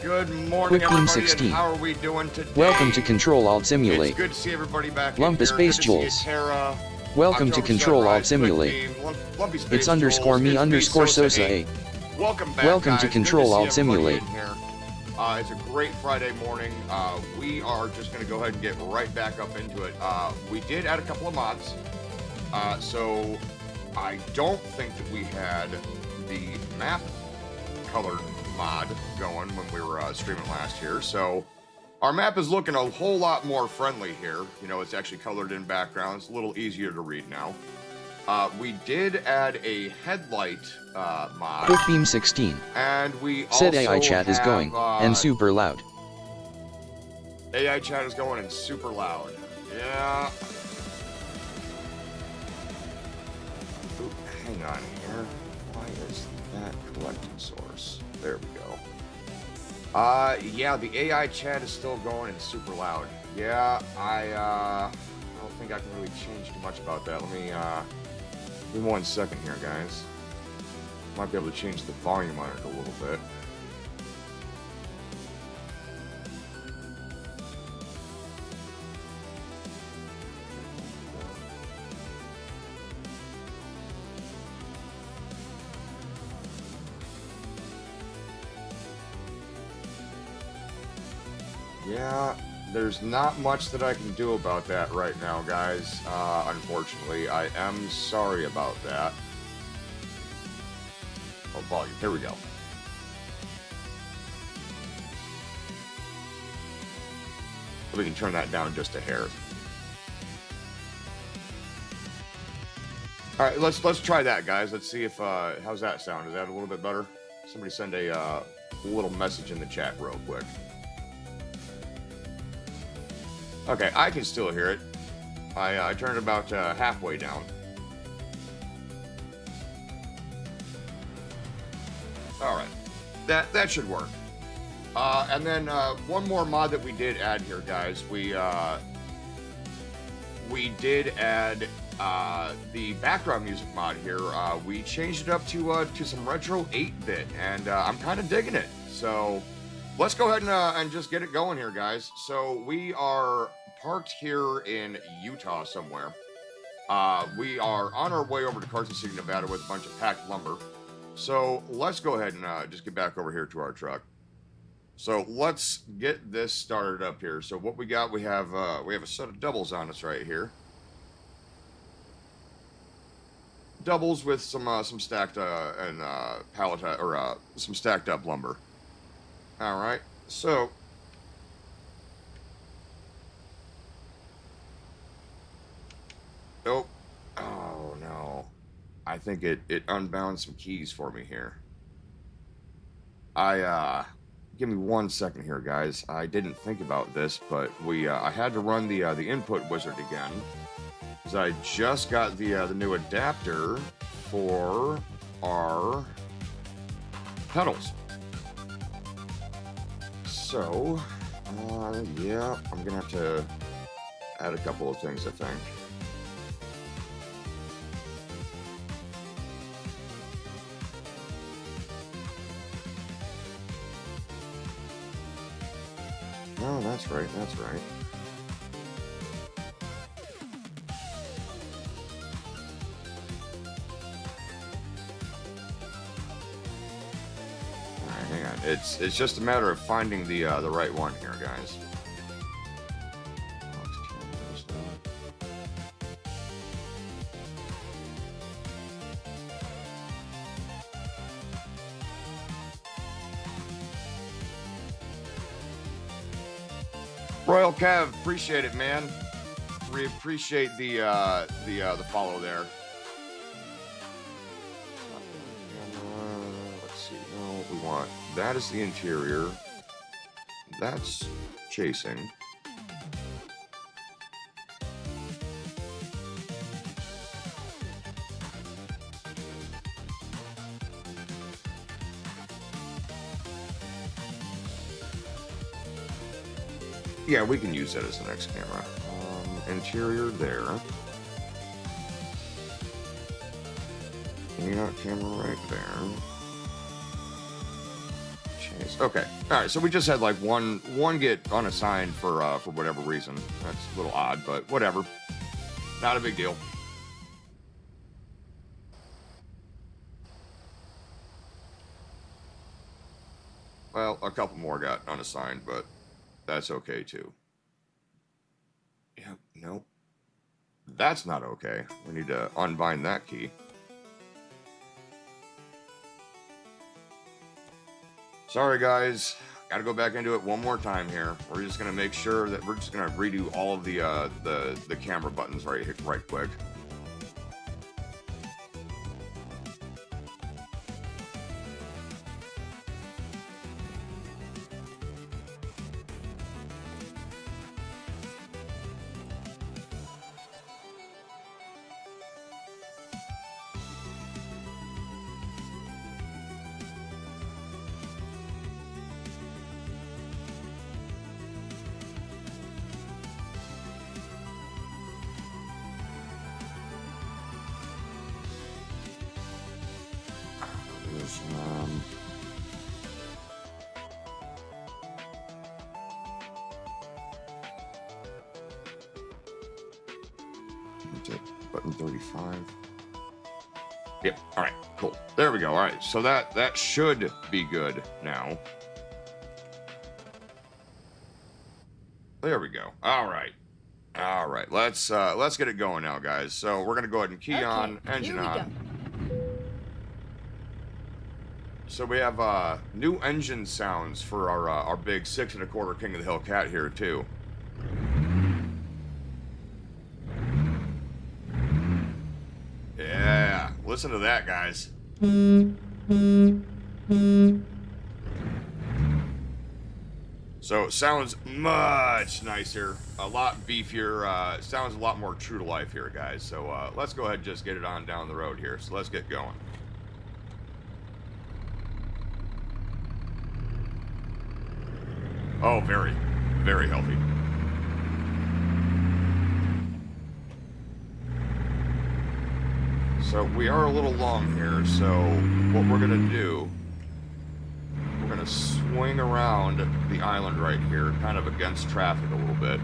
Good morning, Quick Beam everybody, 16. and how are we doing today? Welcome to Control Alt Simulate. It's good to see everybody back Lumpy in here. Space Good to see you, Jules. Tara. Welcome to October Control Alt Sunrise, Simulate. Quick Beam, Lumpy Space It's underscore Jules. me It's underscore Sosa Sosa 8. 8. Welcome back, Welcome guys. to Good Control see Alt everybody Simulate. in here. It's a great Friday morning. We are just going to go ahead and get right back up into it. We did add a couple of mods. So I don't think that we had the map colored mod going when we were streaming last year. So our map is looking a whole lot more friendly here. You know, it's actually colored in background. It's a little easier to read now. We did add a headlight mod. Quick Beam 16. And we Said also AI chat is have, going, and super loud. AI chat is going and super loud. Yeah. Ooh, hang on here. Why is that collecting source? There we go. Yeah, the AI chat is still going and super loud. Yeah, I don't think I can really change too much about that. Let me, give me 1 second here, guys. Might be able to change the volume on it a little bit. Yeah, there's not much that I can do about that right now, guys. Unfortunately, I am sorry about that. Oh, volume. Here we go. We can turn that down just a hair. All right, let's try that, guys. Let's see if how's that sound? Is that a little bit better? Somebody send a little message in the chat real quick. Okay, I can still hear it. I turned it about halfway down. All right, that should work. And then one more mod that we did add here, guys. We did add the background music mod here. We changed it up to some retro 8-bit, and I'm kind of digging it. So let's go ahead and just get it going here, guys. So we are parked here in Utah somewhere. We are on our way over to Carson City, Nevada with a bunch of packed lumber. So let's go ahead and just get back over here to our truck. So let's get this started up here. So what we got, we have a set of doubles on us right here. Doubles with some stacked and pallet or some stacked up lumber. All right, so oh no, I think it unbound some keys for me here. Give me 1 second here, guys. I didn't think about this, but I had to run the input wizard again because I just got the new adapter for our pedals. So, yeah, I'm gonna have to add a couple of things, I think. Oh, that's right, that's right. Alright, hang on. It's just a matter of finding the right one here, guys. Royal Kev, appreciate it, man. We appreciate the follow there. Let's see. No, what we want. That is the interior. That's chasing. Yeah, we can use that as the next camera. Interior there. Layout camera right there. Nice. Okay. All right. So we just had like one get unassigned for whatever reason. That's a little odd, but whatever. Not a big deal. Well, a couple more got unassigned, but that's okay too. Yep. Nope. That's not okay. We need to unbind that key. Sorry, guys. Got to go back into it one more time here. We're just gonna make sure that we're just gonna redo all of the camera buttons right quick. There's, button 35. Yep. All right. Cool. There we go. All right. So that should be good now. There we go. All right. All right. Let's get it going now, guys. So we're gonna go ahead and key on, engine on. So we have new engine sounds for our big 6 1/4 King of the Hill cat here too. Yeah, listen to that, guys. So it sounds much nicer, a lot beefier, sounds a lot more true to life here, guys. So let's go ahead and just get it on down the road here. So let's get going. Oh, very, very healthy. So we are a little long here, so what we're gonna do, we're gonna swing around the island right here, kind of against traffic a little bit.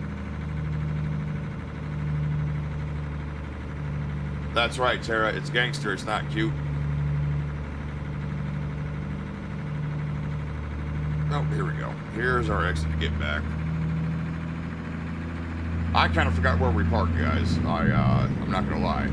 That's right, Tara, it's gangster, it's not cute. Oh, here we go. Here's our exit to get back. I kind of forgot where we parked, guys. I'm not gonna lie.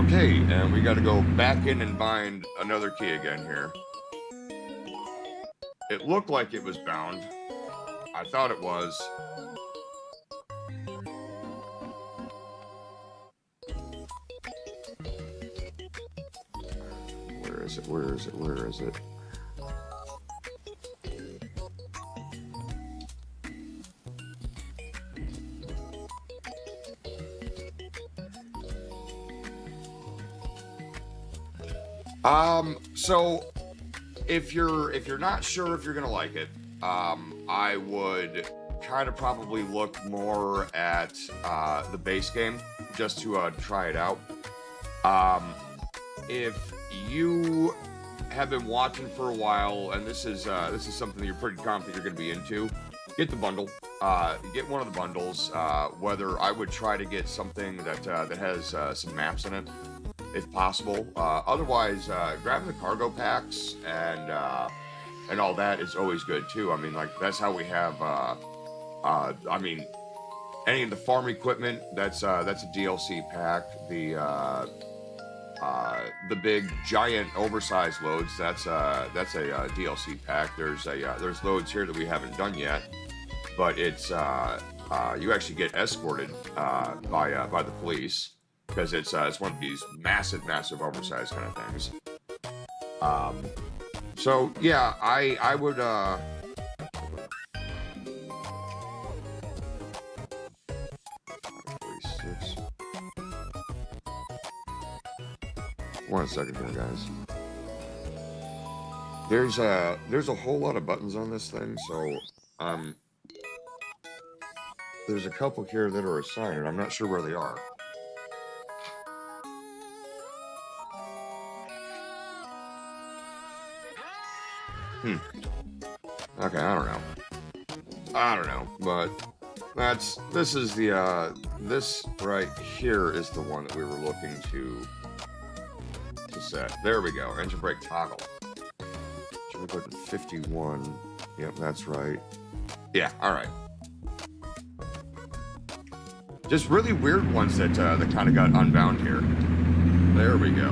Okay, and we got to go back in and bind another key again here. It looked like it was bound. I thought it was. Where is it? Where is it? Where is it? So if you're not sure if you're gonna like it, I would kind of probably look more at the base game just to try it out. If you have been watching for a while and this is something that you're pretty confident you're going to be into, get the bundle. Get one of the bundles. Whether I would try to get something that has some maps in it, if possible. Otherwise, grabbing the cargo packs and all that is always good too. I mean, like that's how we have. I mean, any of the farm equipment that's a DLC pack. The big giant oversized loads, that's a DLC pack. There's loads here that we haven't done yet, but it's you actually get escorted by the police because it's one of these massive oversized kind of things. So yeah, I would 46. One second here, guys. There's a whole lot of buttons on this thing, so there's a couple here that are assigned, and I'm not sure where they are. Okay, I don't know, but this is the, this right here is the one that we were looking to set. There we go, engine brake toggle. Should we go to 51? Yep, that's right. Yeah, all right. Just really weird ones that kind of got unbound here. There we go.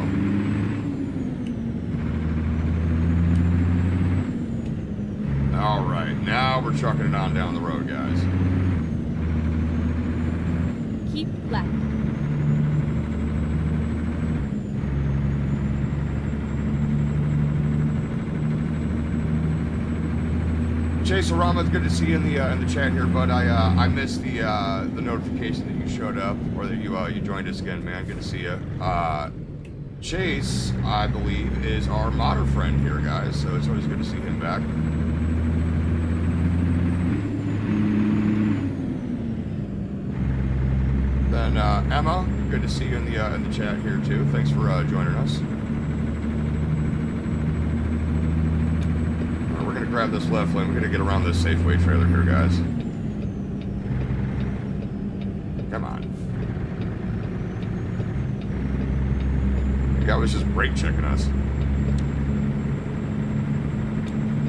All right, now we're trucking it on down the road, guys. Keep left. Chase Arama, it's good to see you in the chat here, but I missed the notification that you showed up or that you joined us again, man. Good to see you. Chase, I believe, is our modder friend here, guys, so it's always good to see him back. Then Emma, good to see you in the chat here too. Thanks for joining us. We're gonna grab this left lane. We're gonna get around this Safeway trailer here, guys. Come on. The guy was just brake checking us.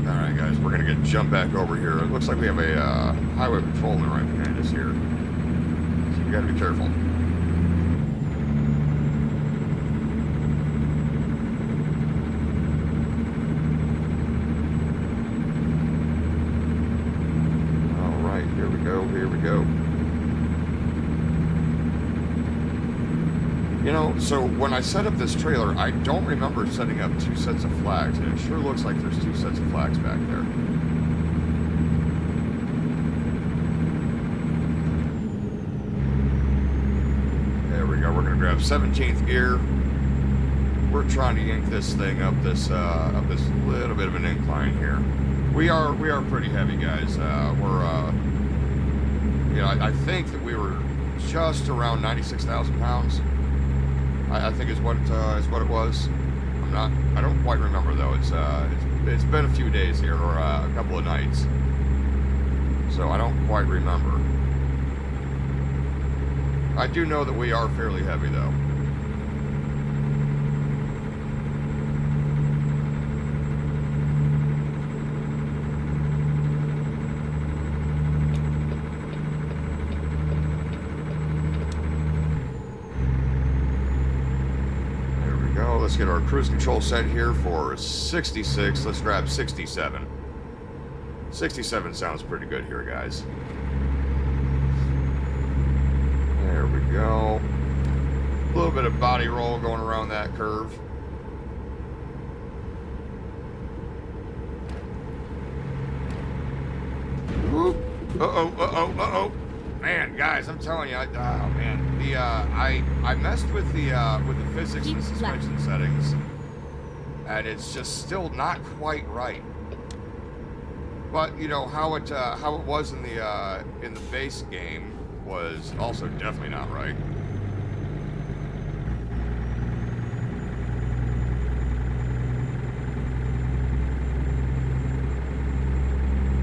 All right, guys, we're gonna jump back over here. It looks like we have a highway patrolman right behind us here. You gotta be careful. All right, here we go, here we go. You know, so when I set up this trailer, I don't remember setting up 2 sets of flags, and it sure looks like there's 2 sets of flags back there. Grab 17th gear. We're trying to yank this thing up this little bit of an incline here. We are pretty heavy, guys. You know, I think that we were just around 96,000 pounds. I think is what it was. I don't quite remember though. It's been a few days here, or a couple of nights, so I don't quite remember. I do know that we are fairly heavy, though. There we go. Let's get our cruise control set here for 66. Let's grab 67. 67 sounds pretty good here, guys. There we go. A little bit of body roll going around that curve. Whoop. Uh-oh. Man, guys, I'm telling you, oh man. I messed with the physics and suspension settings, and it's just still not quite right. But you know how it was in the base game was also definitely not right.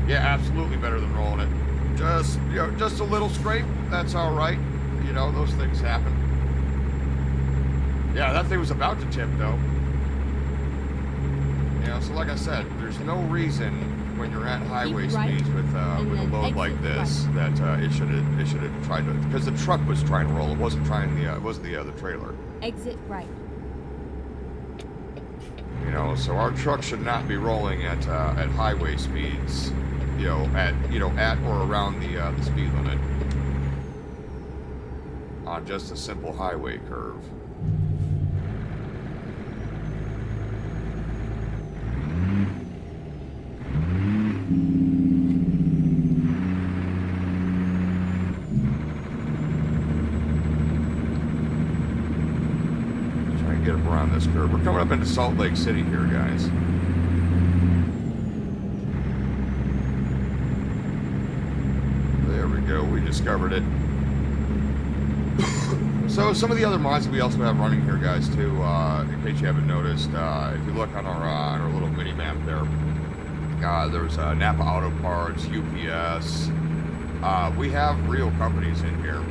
Yeah, absolutely better than rolling it. Just, you know, just a little scrape, that's all right. You know, those things happen. Yeah, that thing was about to tip though. Yeah, so like I said, there's no reason when you're at highway speeds with a load like this that it should have tried to, because the truck was trying to roll. It wasn't the other trailer. Exit right. You know, so our truck should not be rolling at highway speeds. You know, at or around the speed limit on just a simple highway curve. Get up around this curve. We're coming up into Salt Lake City here, guys. There we go. We discovered it. So some of the other mods that we also have running here, guys, too, in case you haven't noticed, if you look on our little mini map there, there's Napa Auto Parts, UPS. We have real companies in here,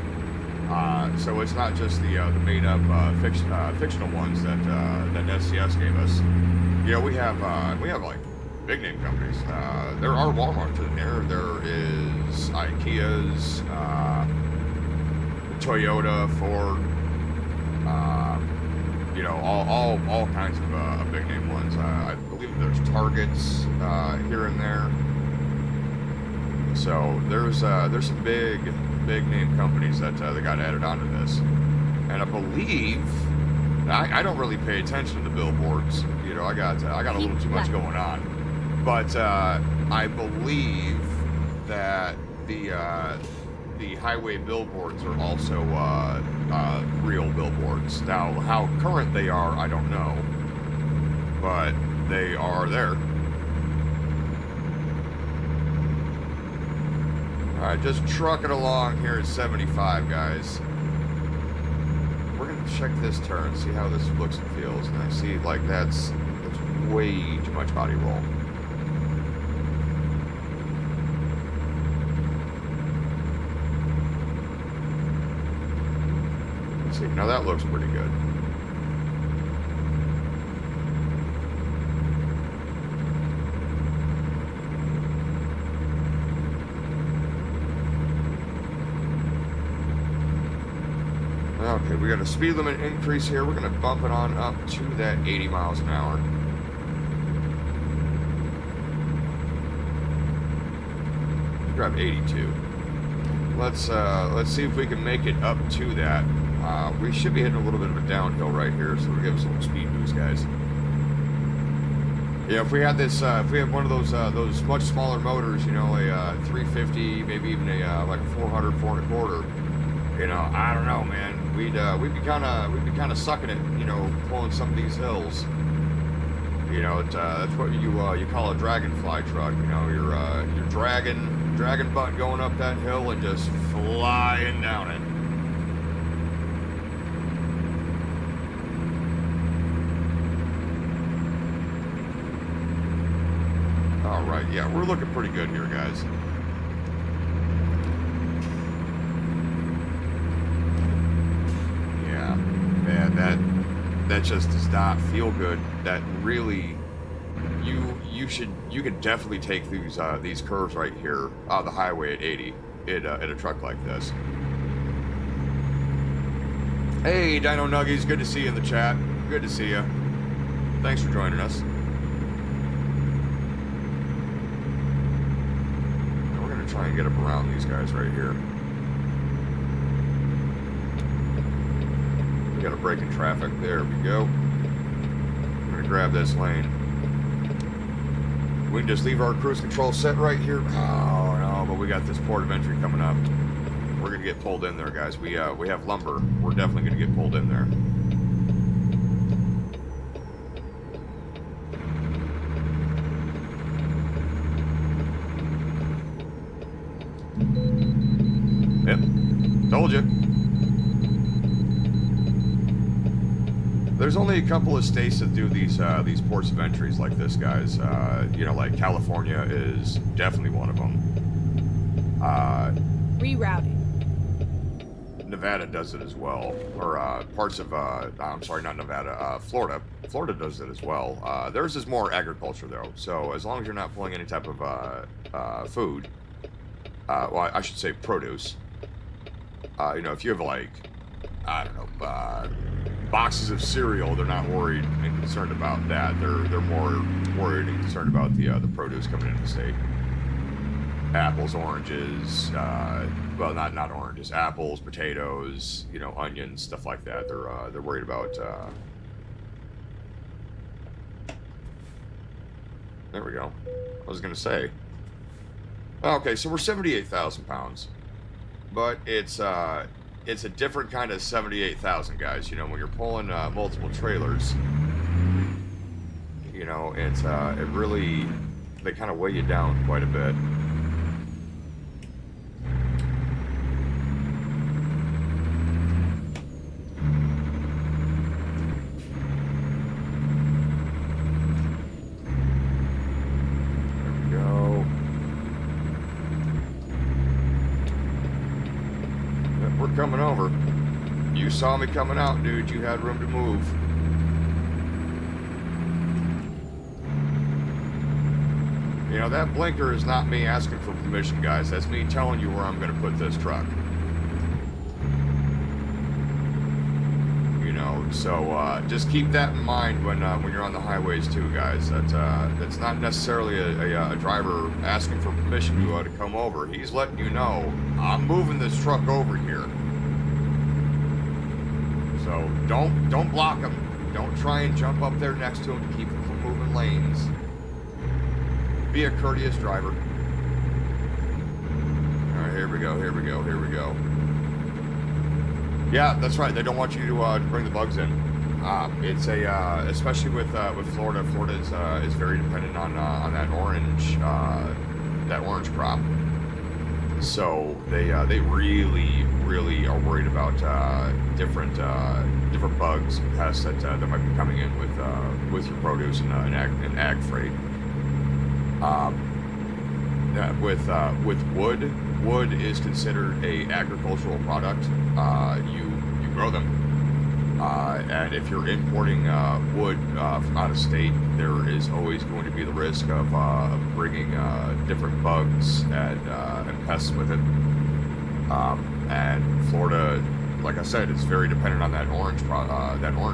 so it's not just the made-up fictional ones that SCS gave us. You know, we have like big name companies. There are Walmarts in there. There is IKEA's, Toyota, Ford. You know, all kinds of big name ones. I believe there's Targets here and there. So there's some big name companies that got added onto this, and I believe I don't really pay attention to the billboards. You know, I got a little too much going on, but I believe that the highway billboards are also real billboards. Now, how current they are, I don't know, but they are there. All right, just trucking along here at 75, guys. We're gonna check this turn, see how this looks and feels, and I see like that's way too much body roll. Let's see, now that looks pretty good. Okay, we got a speed limit increase here. We're going to bump it on up to that 80 miles an hour. Grab 82. Let's see if we can make it up to that. We should be hitting a little bit of a downhill right here, so we'll give us a little speed boost, guys. Yeah, if we had this, if we had one of those much smaller motors, you know, a 350, maybe even a like a 400, 4.25. You know, I don't know, man. We'd be kind of sucking it, you know, pulling some of these hills. You know, that's what you call a dragonfly truck. You know, you're dragon butt going up that hill and just flying down it. All right, yeah, we're looking pretty good here, guys. That just does not feel good. That really, you could definitely take these curves right here on the highway at 80 in a truck like this. Hey, Dino Nuggies, good to see you in the chat. Good to see you. Thanks for joining us. We're gonna try and get up around these guys right here. Got a break in traffic. There we go. I'm gonna grab this lane. We can just leave our cruise control set right here. Oh no, but we got this port of entry coming up. We're gonna get pulled in there, guys. We have lumber. We're definitely gonna get pulled in there. Yep. Told you. There's only a couple of states that do these ports of entries like this, guys. You know, like California is definitely one of them. Rerouting. Nevada does it as well, or parts of I'm sorry, not Nevada. Florida. Florida does it as well. Theirs is more agriculture though, so as long as you're not pulling any type of food, well, I should say produce. You know, if you have like, I don't know, boxes of cereal, they're not worried and concerned about that. They're more worried and concerned about the produce coming into the state. Apples, oranges, well, not oranges, apples, potatoes, you know, onions, stuff like that. They're worried about. There we go. I was gonna say. Okay, so we're 78,000 pounds, but it's a different kind of 78,000, guys. You know, when you're pulling multiple trailers, you know, it really, they kind of weigh you down quite a bit. coming over. You saw me coming out, dude. You had room to move. You know, that blinker is not me asking for permission, guys. That's me telling you where I'm going to put this truck. You know, so just keep that in mind when you're on the highways too, guys. That's not necessarily a driver asking for permission to come over. He's letting you know, I'm moving this truck over here. So don't block him. Don't try and jump up there next to him to keep him from moving lanes. Be a courteous driver. All right, here we go. Yeah, that's right. They don't want you to bring the bugs in. It's especially with Florida. Florida is very dependent on that orange crop. So they really are worried about different bugs, pests that might be coming in with your produce and ag freight. With wood is considered a agricultural product. You grow them, and if you're importing wood from out of state, there is always going to be the risk of bringing different bugs and pests with it. And Florida, like I said, is very dependent on that orange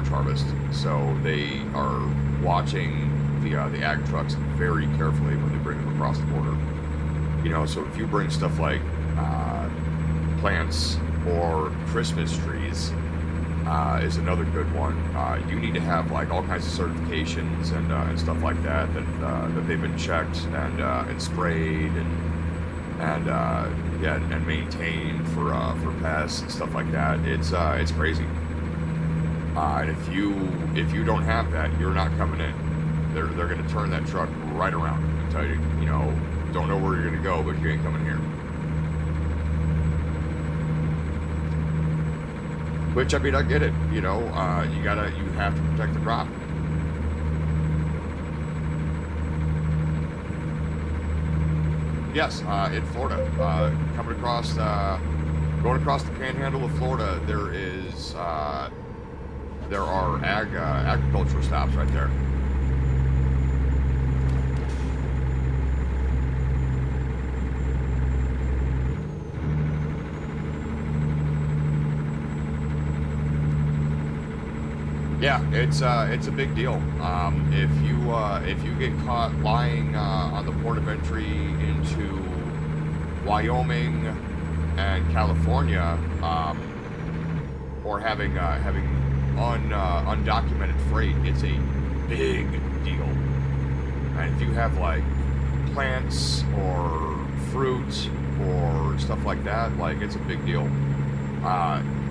harvest, so they are watching the ag trucks very carefully when they bring them across the border. You know, so if you bring stuff like plants or Christmas trees, is another good one. You need to have like all kinds of certifications and stuff like that they've been checked and sprayed and maintained for pests and stuff like that. It's crazy. And if you don't have that, you're not coming in. They're going to turn that truck right around and tell you, you know, don't know where you're going to go, but you ain't coming here. Which, I mean, I get it. You know, you have to protect the crop. Yes, in Florida, going across the Panhandle of Florida, there are agricultural stops right there. Yeah, it's a big deal. If you get caught lying on the port of entry into Wyoming and California, or having undocumented freight, it's a big deal. And if you have like plants or fruit or stuff like that, like it's a big deal.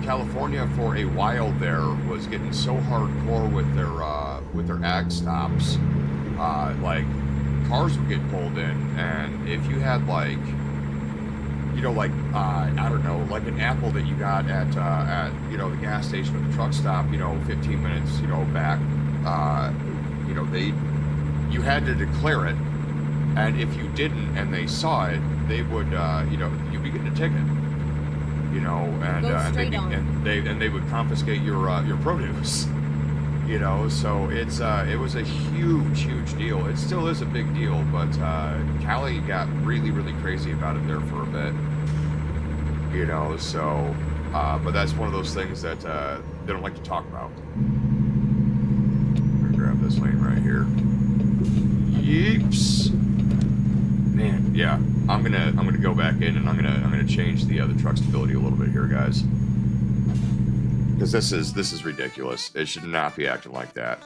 California for a while there was getting so hardcore with their ag stops, like cars would get pulled in, and if you had like, you know, like I don't know, like an apple that you got at you know, the gas station or the truck stop, you know, 15 minutes, you know, back, you know, you had to declare it, and if you didn't and they saw it, they would, you know, you'd be getting a ticket. You know, and they would confiscate your produce. You know, so it was a huge deal. It still is a big deal, but Cali got really crazy about it there for a bit. You know, so but that's one of those things that they don't like to talk about. I'm gonna grab this lane right here. Yeeps. Man, yeah. I'm gonna go back in and I'm gonna change the truck stability a little bit here, guys, because this is ridiculous. It should not be acting like that.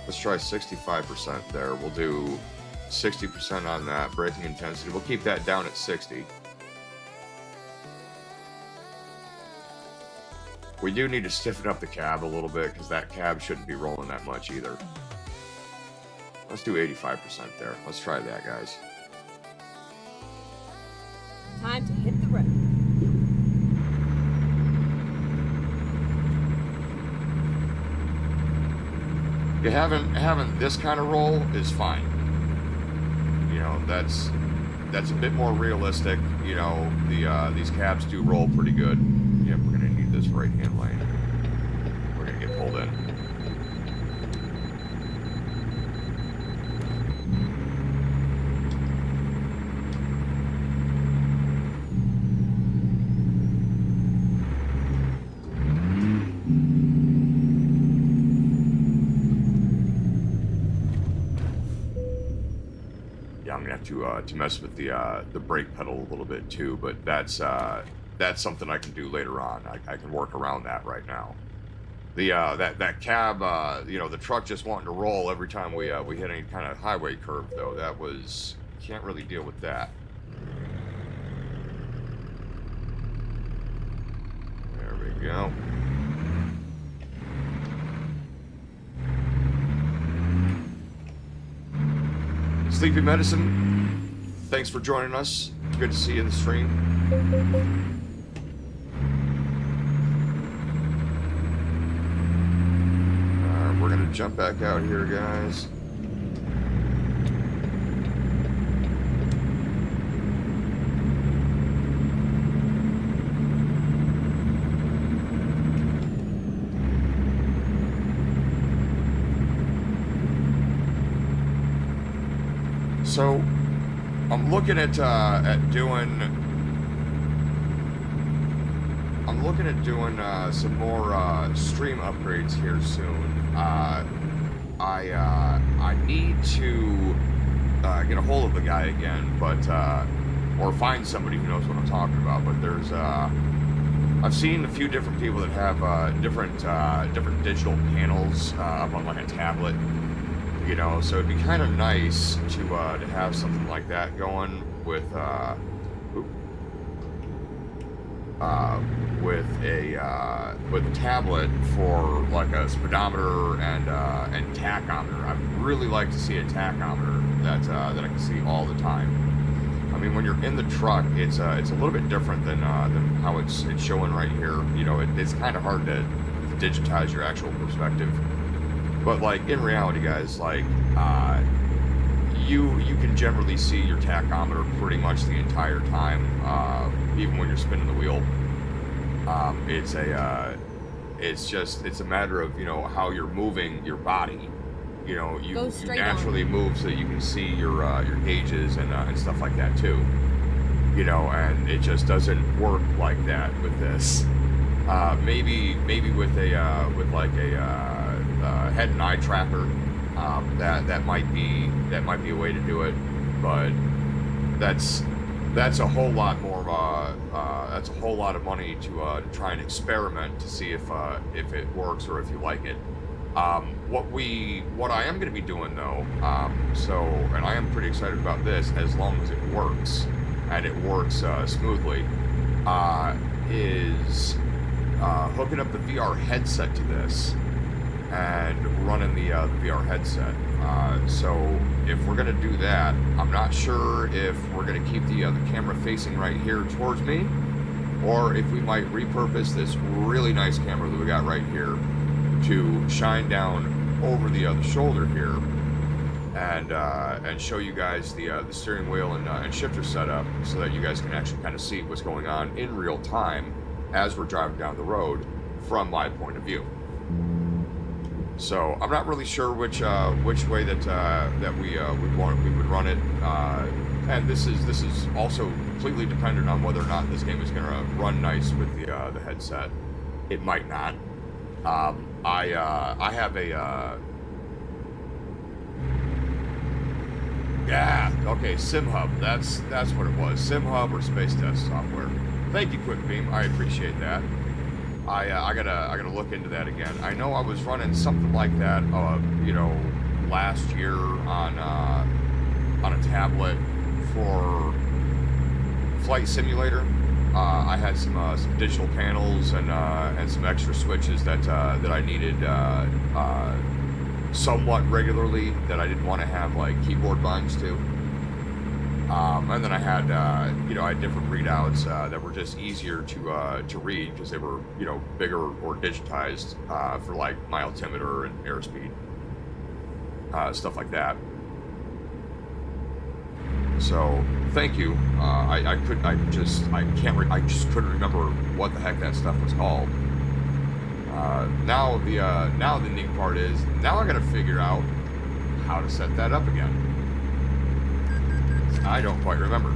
Let's try 65% there. We'll do 60% on that braking intensity. We'll keep that down at 60. We do need to stiffen up the cab a little bit because that cab shouldn't be rolling that much either. Let's do 85% there. Let's try that, guys. Time to hit the road. You having this kind of roll is fine. You know, that's a bit more realistic. You know, these cabs do roll pretty good. Yep, we're gonna need this right-hand lane. We're gonna get pulled in. Yeah, I'm gonna have to mess with the brake pedal a little bit too, but that's something I can do later on. I can work around that right now. The that cab, you know, the truck just wanting to roll every time we hit any kind of highway curve, though. That was, can't really deal with that. There we go. Sleepy Medicine, thanks for joining us. Good to see you in the stream. We're gonna jump back out here, guys. So, I'm looking at doing some more stream upgrades here soon. I need to get a hold of the guy again, but or find somebody who knows what I'm talking about. But there's I've seen a few different people that have different digital panels up on like a tablet. You know, so it'd be kind of nice to have something like that going with a tablet for like a speedometer and tachometer. I'd really like to see a tachometer that I can see all the time. I mean, when you're in the truck, it's a little bit different than how it's showing right here. You know, it's kind of hard to digitize your actual perspective. But like in reality, guys, like you can generally see your tachometer pretty much the entire time, even when you're spinning the wheel. It's a matter of, you know, how you're moving your body. You know, you naturally move so that you can see your gauges and stuff like that too. You know, and it just doesn't work like that with this. Maybe with a head and eye tracker, that might be a way to do it, but that's a whole lot more. That's a whole lot of money to try and experiment to see if it works or if you like it. What I am going to be doing though, and I am pretty excited about this, as long as it works and it works smoothly, is hooking up the VR headset to this and running the VR headset. So if we're gonna do that, I'm not sure if we're gonna keep the camera facing right here towards me, or if we might repurpose this really nice camera that we got right here to shine down over the other shoulder here and show you guys the steering wheel and shifter setup, so that you guys can actually kind of see what's going on in real time as we're driving down the road from my point of view. So I'm not really sure which way that we would run it, and this is also completely dependent on whether or not this game is going to run nice with the headset. It might not. I have a SimHub. That's what it was. SimHub or Space Test software. Thank you, QuickBeam. I appreciate that. I gotta look into that again. I know I was running something like that, you know, last year on a tablet for Flight Simulator. I had some digital panels and some extra switches that I needed somewhat regularly, that I didn't want to have like keyboard binds to. And then I had, I had different readouts that were just easier to read because they were, bigger or digitized for like my altimeter and airspeed, stuff like that. So thank you. I just couldn't remember what the heck that stuff was called. Now the neat part is now I got to figure out how to set that up again. I don't quite remember.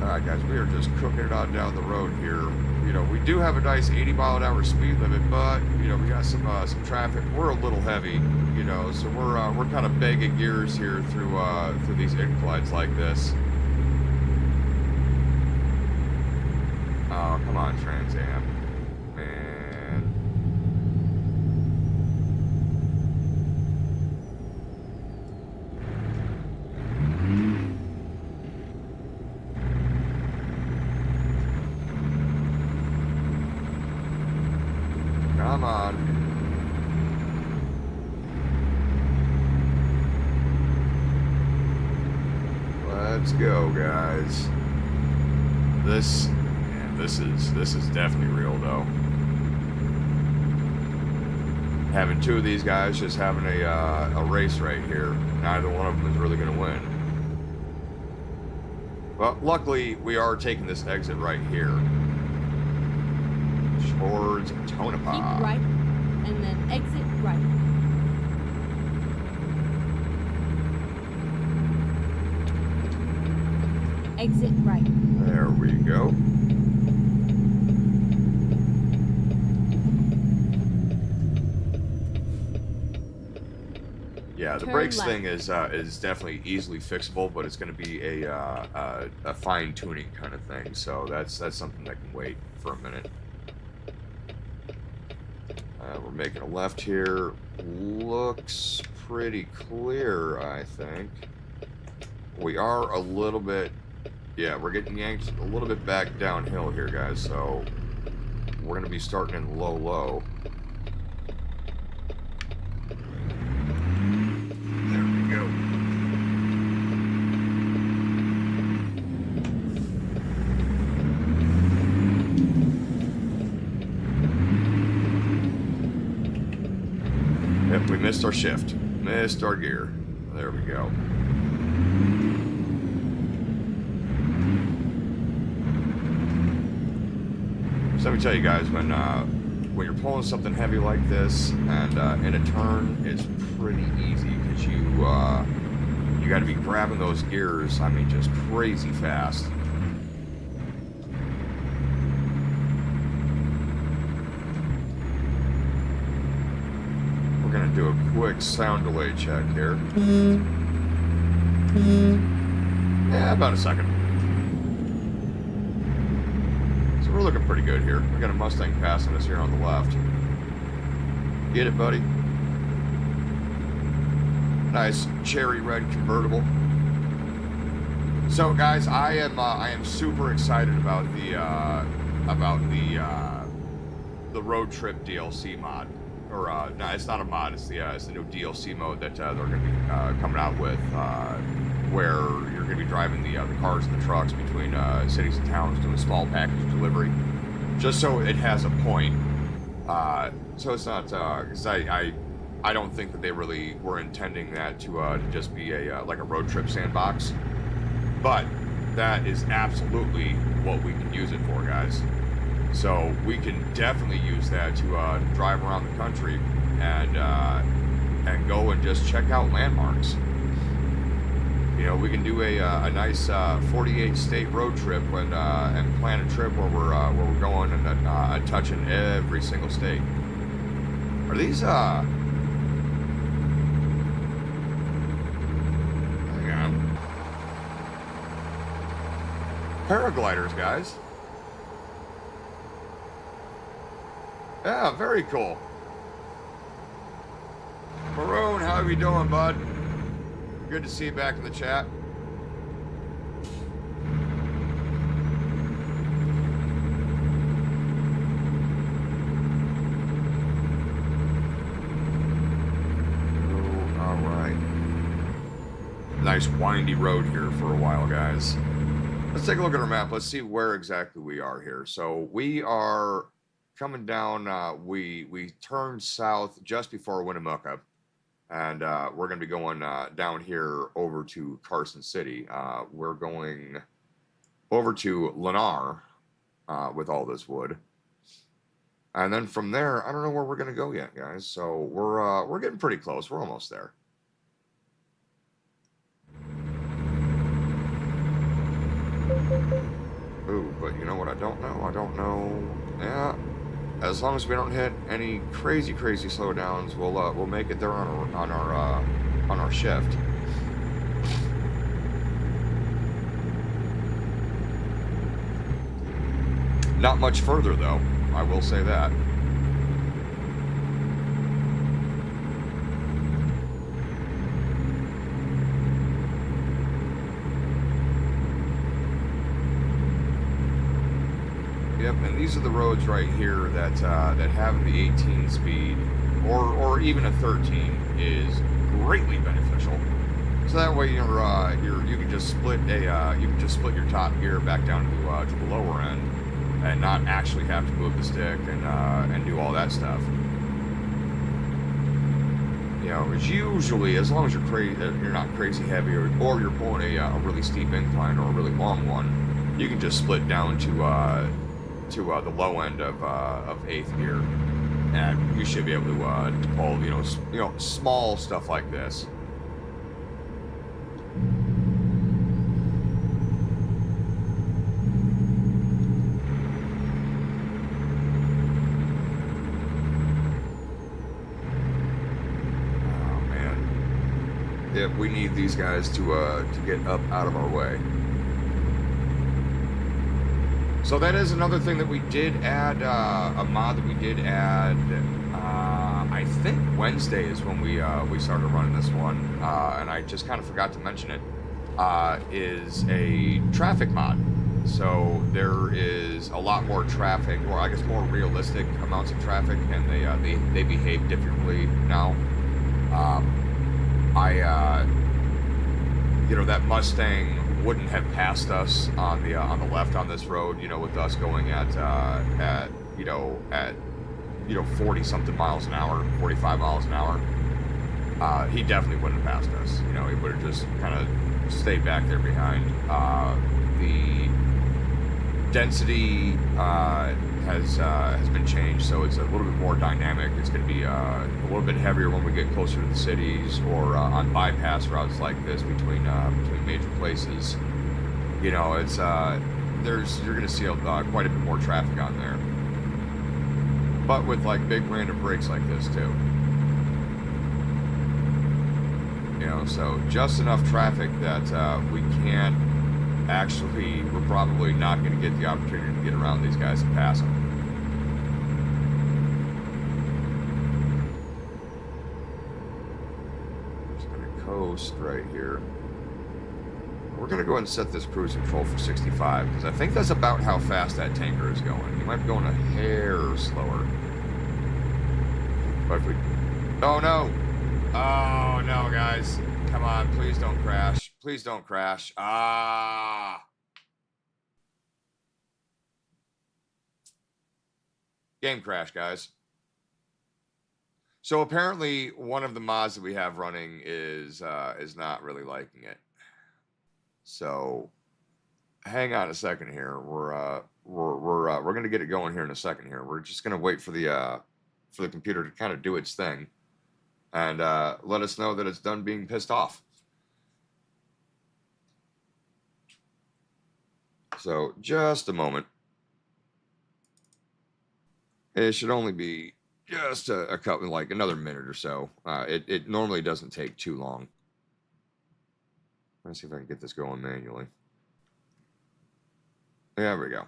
Alright guys, we are just cooking it on down the road here. We do have a nice 80-mile-an-hour speed limit, but, we got some traffic. We're a little heavy, so we're kind of banging gears here through these inclines like this. Oh, come on, Trans Am. Man. Come on. Let's go, guys. This is definitely real, though. Having two of these guys just having a race right here. Neither one of them is really going to win. Well, luckily, we are taking this exit right here. Towards Tonopah. Keep right, and then exit right. Exit right. There we go. Yeah, the Turn brakes left. thing is definitely easily fixable, but it's going to be a fine tuning kind of thing. So that's something that can wait for a minute. We're making a left here. Looks pretty clear, I think. We are a little bit, yeah, we're getting yanked a little bit back downhill here, guys. So we're going to be starting in low. There we go. Yep, we missed our shift. Missed our gear. There we go. So let me tell you guys, when you're pulling something heavy like this and in a turn, it's pretty easy because you got to be grabbing those gears. I mean, just crazy fast. We're gonna do a quick sound delay check here. Yeah, about a second. So we're looking pretty good here. We got a Mustang passing us here on the left. Get it, buddy? Nice cherry red convertible. So, guys, I am super excited about the road trip DLC mod. Or no, it's not a mod. It's the new DLC mode that they're going to be coming out with, where you're going to be driving the cars and the trucks between cities and towns doing small package delivery, just so it has a point. So it's not because I don't think that they really were intending that to just be like a road trip sandbox, but that is absolutely what we can use it for, guys. So we can definitely use that to drive around the country and go and just check out landmarks. You know, we can do a nice 48 state road trip and plan a trip where we're going and touching every single state. Are these hang on, paragliders, guys? Yeah, very cool. Maroon, how are you doing, bud? Good to see you back in the chat. nice windy road here for a while, guys. Let's take a look at our map. Let's see where exactly we are here. So we are coming down. We turned south just before Winnemucca, and we're going to be going down here over to Carson City. We're going over to Lennar with all this wood, and then from there, I don't know where we're going to go yet, guys. So we're getting pretty close. We're almost there. Ooh, but you know what I don't know? I don't know. Yeah, as long as we don't hit any crazy slowdowns, we'll make it there on our shift. Not much further though, I will say that. Yep, and these are the roads right here that that having the 18 speed or even a 13 is greatly beneficial. So that way you can just split your top gear back down to the lower end and not actually have to move the stick and do all that stuff. You know, it's usually, as long as you're not crazy heavy or you're pulling a really steep incline or a really long one, you can just split down to the low end of 8th gear, and you should be able to pull small stuff like this. Oh man, yeah, we need these guys to get up out of our way. So that is another thing that we did add, a mod that we did add, I think Wednesday is when we started running this one, and I just kind of forgot to mention it, is a traffic mod. So there is a lot more traffic, or I guess more realistic amounts of traffic, and they behave differently now. That Mustang wouldn't have passed us on the left on this road, with us going at 40 something miles an hour, 45 miles an hour. He definitely wouldn't have passed us. He would have just kind of stayed back there behind. The density has been changed, so it's a little bit more dynamic. It's going to be a little bit heavier when we get closer to the cities or on bypass routes like this between major places. It's you're going to see quite a bit more traffic on there, but with like big random breaks like this too. So just enough traffic that we can't actually, we're probably not going to get the opportunity to get around these guys and pass them. Just going to coast right here. We're going to go ahead and set this cruise control for 65, because I think that's about how fast that tanker is going. He might be going a hair slower. But if we... Oh, no! Oh, no, guys. Come on, please don't crash. Please don't crash. Ah! Game crash, guys. So apparently one of the mods that we have running is not really liking it. So hang on a second here. We're gonna get it going here in a second here. We're just gonna wait for the computer to kind of do its thing and let us know that it's done being pissed off. So just a moment. It should only be just a couple, like another minute or so. It normally doesn't take too long. Let's see if I can get this going manually. There we go.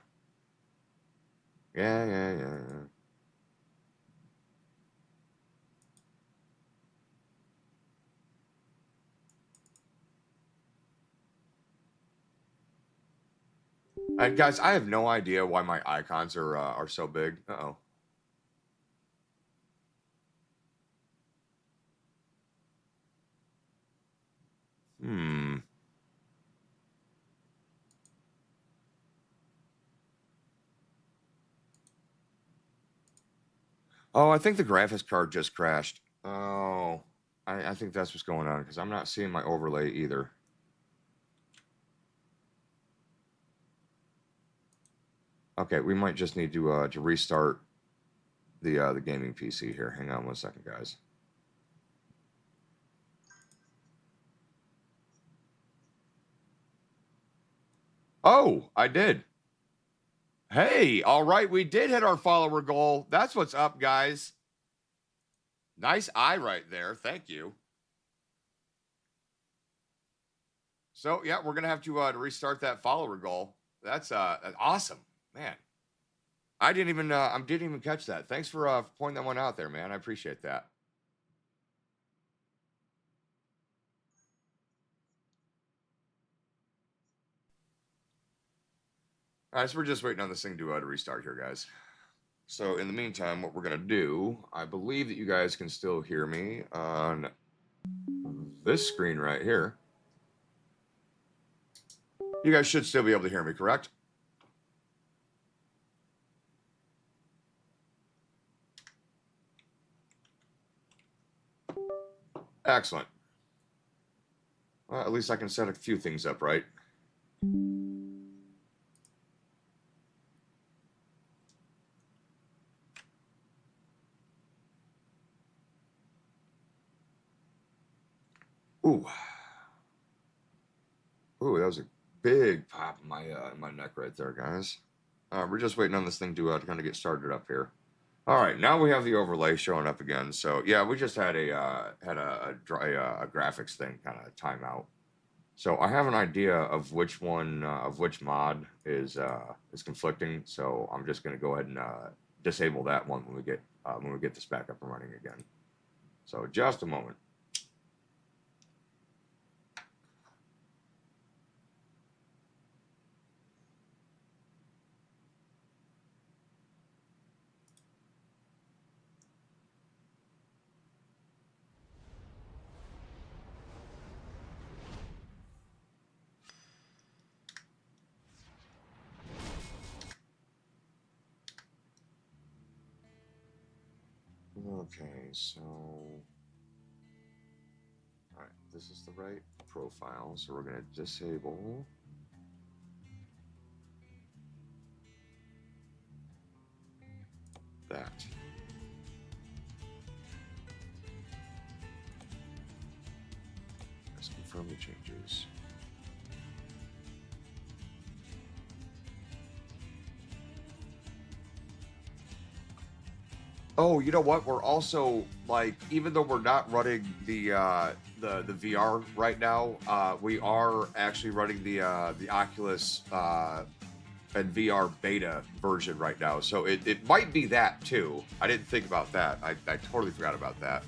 Yeah. And guys, I have no idea why my icons are so big. Uh-oh. Hmm. Oh, I think the graphics card just crashed. Oh, I think that's what's going on because I'm not seeing my overlay either. Okay, we might just need to restart the gaming PC here. Hang on 1 second, guys. Oh, I did. Hey, all right, we did hit our follower goal. That's what's up, guys. Nice eye right there. Thank you. So, yeah, we're going to have to restart that follower goal. That's awesome, man. I didn't even catch that. Thanks for pointing that one out there, man. I appreciate that. All right, so we're just waiting on this thing to restart here, guys. So in the meantime, what we're gonna do, I believe that you guys can still hear me on this screen right here. You guys should still be able to hear me, correct? Excellent. Well, at least I can set a few things up, right? Ooh. Ooh, that was a big pop in my neck right there, guys. We're just waiting on this thing to kind of get started up here. All right, now we have the overlay showing up again. So yeah, we just had a graphics thing kind of timeout. So I have an idea of which one of which mod is conflicting. So I'm just going to go ahead and disable that one when we get this back up and running again. So just a moment. Okay, so all right, this is the right profile, so we're going to disable that. Let's confirm the changes. Oh, you know what? We're also like, even though we're not running the VR right now, we are actually running the Oculus and VR beta version right now. So it might be that too. I didn't think about that. I totally forgot about that.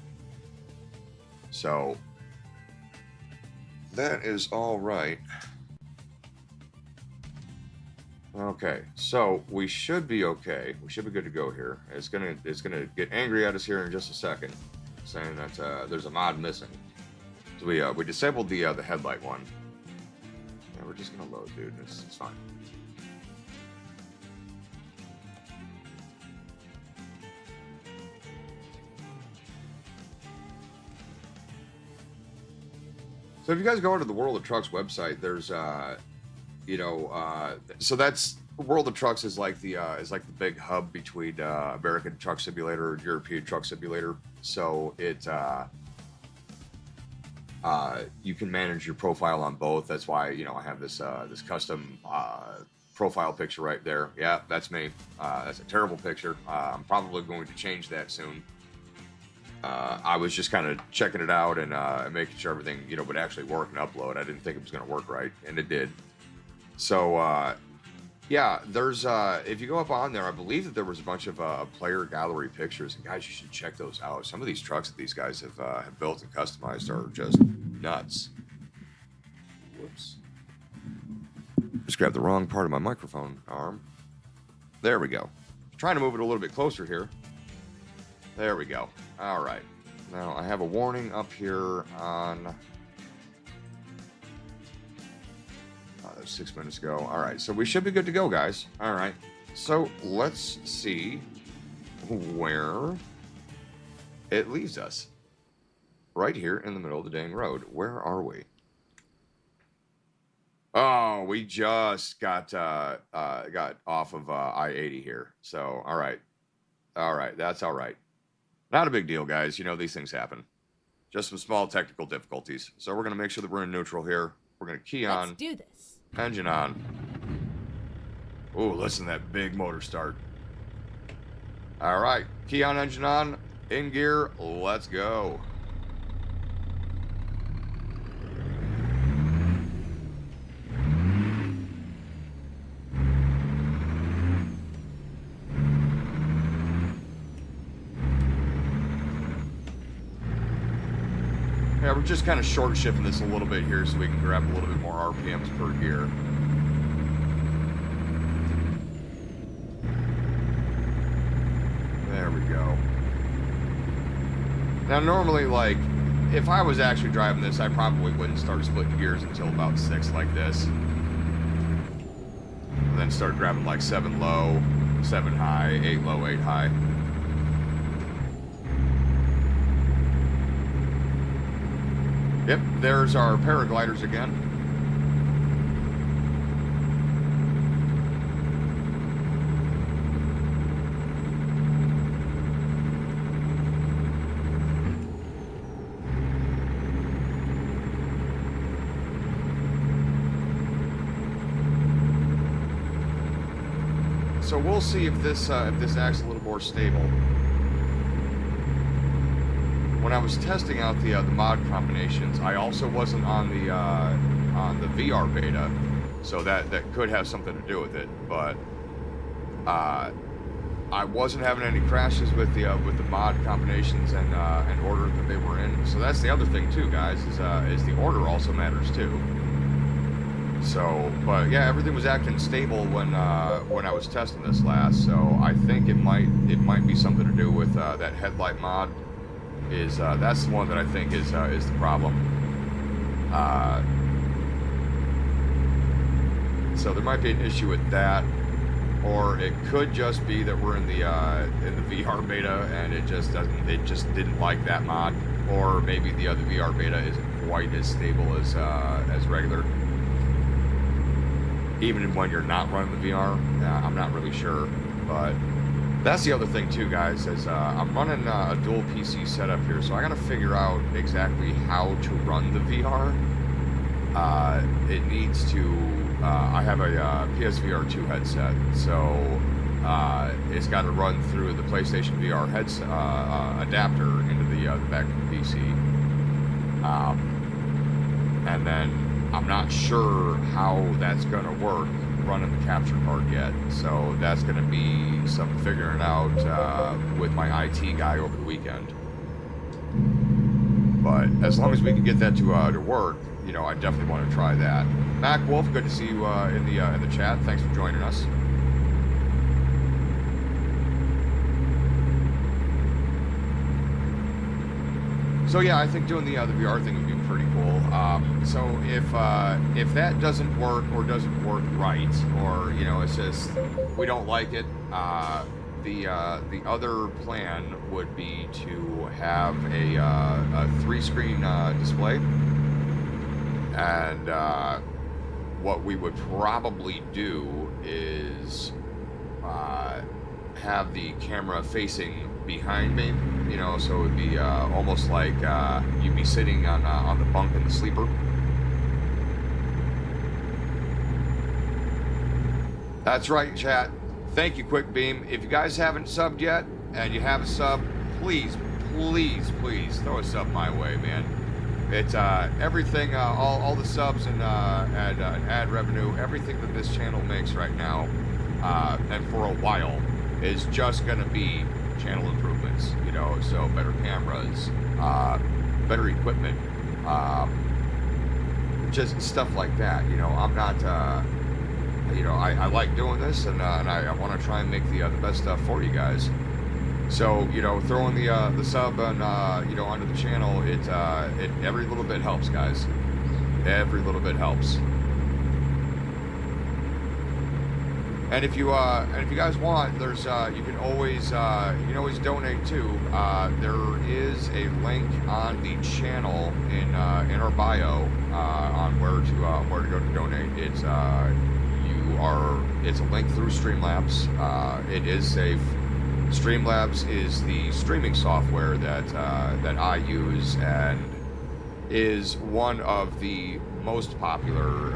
So that is all right. Okay, so we should be okay. We should be good to go here. It's gonna get angry at us here in just a second, saying that there's a mod missing. So we disabled the headlight one. Yeah, we're just gonna load, dude. It's fine. So if you guys go onto the World of Trucks website, there's so that's World of Trucks is like the big hub between American Truck Simulator and European Truck Simulator. So it you can manage your profile on both. That's why I have this this custom profile picture right there. Yeah, that's me. That's a terrible picture. I'm probably going to change that soon. I was just kind of checking it out and making sure everything would actually work and upload. I didn't think it was going to work right, and it did. So, yeah, there's, if you go up on there, I believe that there was a bunch of player gallery pictures, and guys, you should check those out. Some of these trucks that these guys have built and customized are just nuts. Whoops. Just grabbed the wrong part of my microphone arm. There we go. Trying to move it a little bit closer here. There we go. All right. Now, I have a warning up here on... 6 minutes ago. All right, so we should be good to go, guys. All right, so let's see where it leaves us right here in the middle of the dang road. Where are we? Oh, we just got off of I-80 here. So, all right, that's all right. Not a big deal, guys. You know, these things happen. Just some small technical difficulties. So we're gonna make sure that we're in neutral here. We're gonna key on. Let's do this. Engine on. Ooh, listen to that big motor start. All right, key on, engine on, in gear, let's go. Yeah, we're just kind of short shifting this a little bit here so we can grab a little bit more RPMs per gear. There we go. Now, normally, like, if I was actually driving this, I probably wouldn't start splitting gears until about 6 like this. And then start grabbing like 7 low, 7 high, 8 low, 8 high. Yep, there's our paragliders again. So we'll see if this acts a little more stable. When I was testing out the mod combinations, I also wasn't on the VR beta, so that could have something to do with it. But I wasn't having any crashes with the mod combinations and order that they were in. So that's the other thing too, guys, is the order also matters too. So, but yeah, everything was acting stable when I was testing this last. So I think it might be something to do with that headlight mod. That's the one that I think is the problem. So there might be an issue with that, or it could just be that we're in the VR beta and it just didn't like that mod, or maybe the other VR beta isn't quite as stable as regular. Even when you're not running the VR, I'm not really sure, but. That's the other thing too, guys, is I'm running a dual PC setup here, so I gotta figure out exactly how to run the VR. It needs to, I have a PSVR 2 headset, so it's got to run through the PlayStation VR headset adapter into the back of the PC. And then I'm not sure how that's gonna work running the capture card yet, so that's going to be some figuring out with my IT guy over the weekend. But as long as we can get that to work, you know, I definitely want to try that. Mac Wolf, good to see you in the chat. Thanks for joining us. So yeah, I think doing the VR thing would be pretty cool. So if that doesn't work or doesn't work right, or you know, it's just we don't like it, the other plan would be to have a 3-screen display, and what we would probably do is have the camera facing behind me, you know, so it would be almost like you'd be sitting on the bunk in the sleeper. That's right, chat. Thank you, Quick Beam. If you guys haven't subbed yet, and you have a sub, please throw a sub my way, man. It's everything, all the subs and ad revenue, everything that this channel makes right now, and for a while, is just gonna be channel improvements, you know, so better cameras, better equipment, just stuff like that, you know. I'm not, you know, I like doing this, and I want to try and make the best stuff for you guys. So, you know, throwing the sub and, you know, onto the channel, it every little bit helps, guys. Every little bit helps. And if you guys want, there's you can always donate too. There is a link on the channel in our bio on where to go to donate. It's it's a link through Streamlabs. It is safe. Streamlabs is the streaming software that I use and is one of the most popular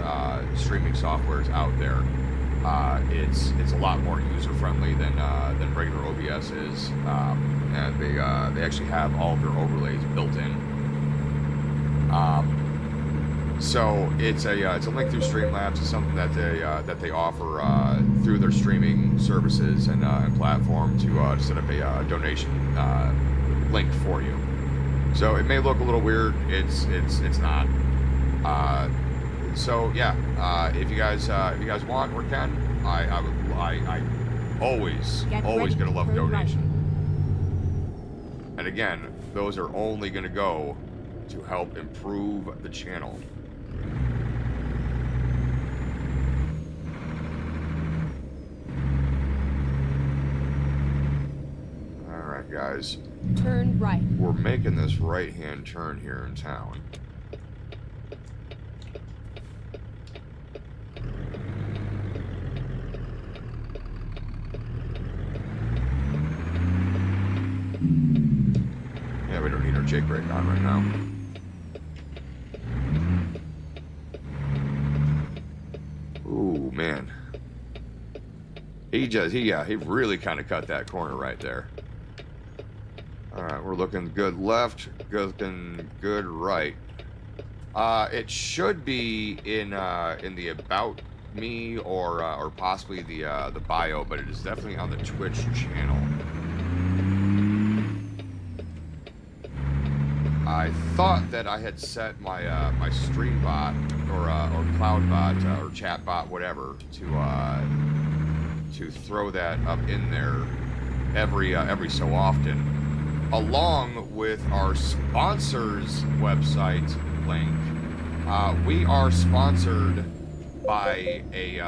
streaming softwares out there. It's a lot more user friendly than regular OBS is, and they actually have all of their overlays built in. So it's a link through Streamlabs. It's something that they offer through their streaming services and platform to set up a donation link for you. So it may look a little weird. It's not. So yeah, if you guys want or can, I always gonna love a donation. And again, those are only gonna go to help improve the channel. All right, guys. Turn right. We're making this right-hand turn here in town. Yeah, we don't need our Jake brake on right now. Ooh, man. He really kind of cut that corner right there. All right, we're looking good left, looking good right. It should be in the about me or possibly the bio, but it is definitely on the Twitch channel. I thought that I had set my my Streambot or Cloudbot or Chatbot, whatever, to throw that up in there every so often, along with our sponsors website link. We are sponsored by a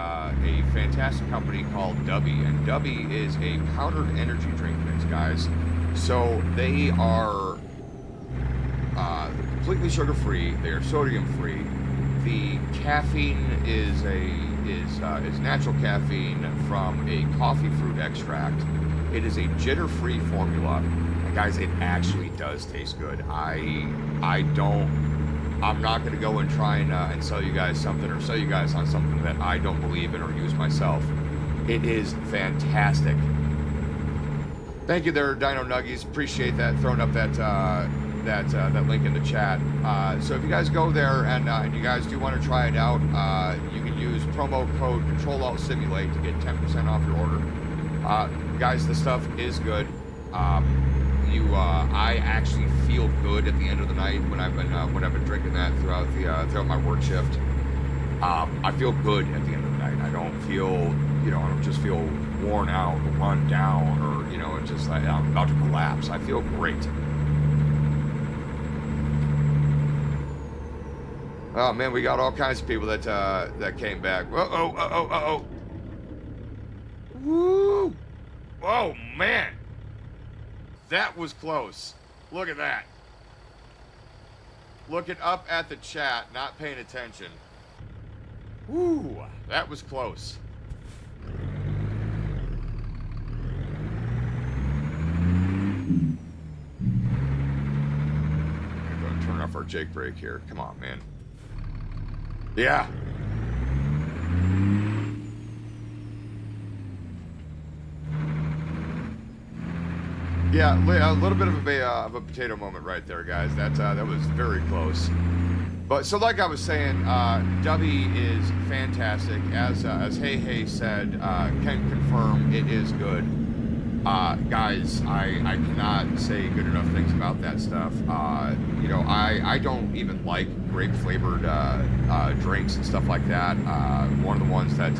fantastic company called Dubby, and Dubby is a powdered energy drink mix, guys. So they are completely sugar-free. They are sodium-free. The caffeine is natural caffeine from a coffee fruit extract. It is a jitter-free formula. And guys, it actually does taste good. I'm not going to go and try and sell you guys something or sell you guys on something that I don't believe in or use myself. It is fantastic. Thank you there, Dino Nuggies. Appreciate that, throwing up that link in the chat. So if you guys go there and you guys do want to try it out, you can use promo code Control-Alt-Simulate to get 10% off your order. Guys, the stuff is good. I actually feel good at the end of the night when I've been drinking that throughout my work shift. I feel good at the end of the night. I don't just feel worn out, or run down, or it's just like I'm about to collapse. I feel great. Oh man, we got all kinds of people that came back. Oh. Woo! Oh man, that was close. Look at that. Looking up at the chat, not paying attention. Woo! That was close. I'm gonna turn off our Jake brake here. Come on, man. Yeah. Yeah, a little bit of a potato moment right there, guys. That was very close. But so, like I was saying, Dubby is fantastic. As Hey said, can confirm it is good. Guys, I cannot say good enough things about that stuff. I don't even like grape flavored drinks and stuff like that. One of the ones that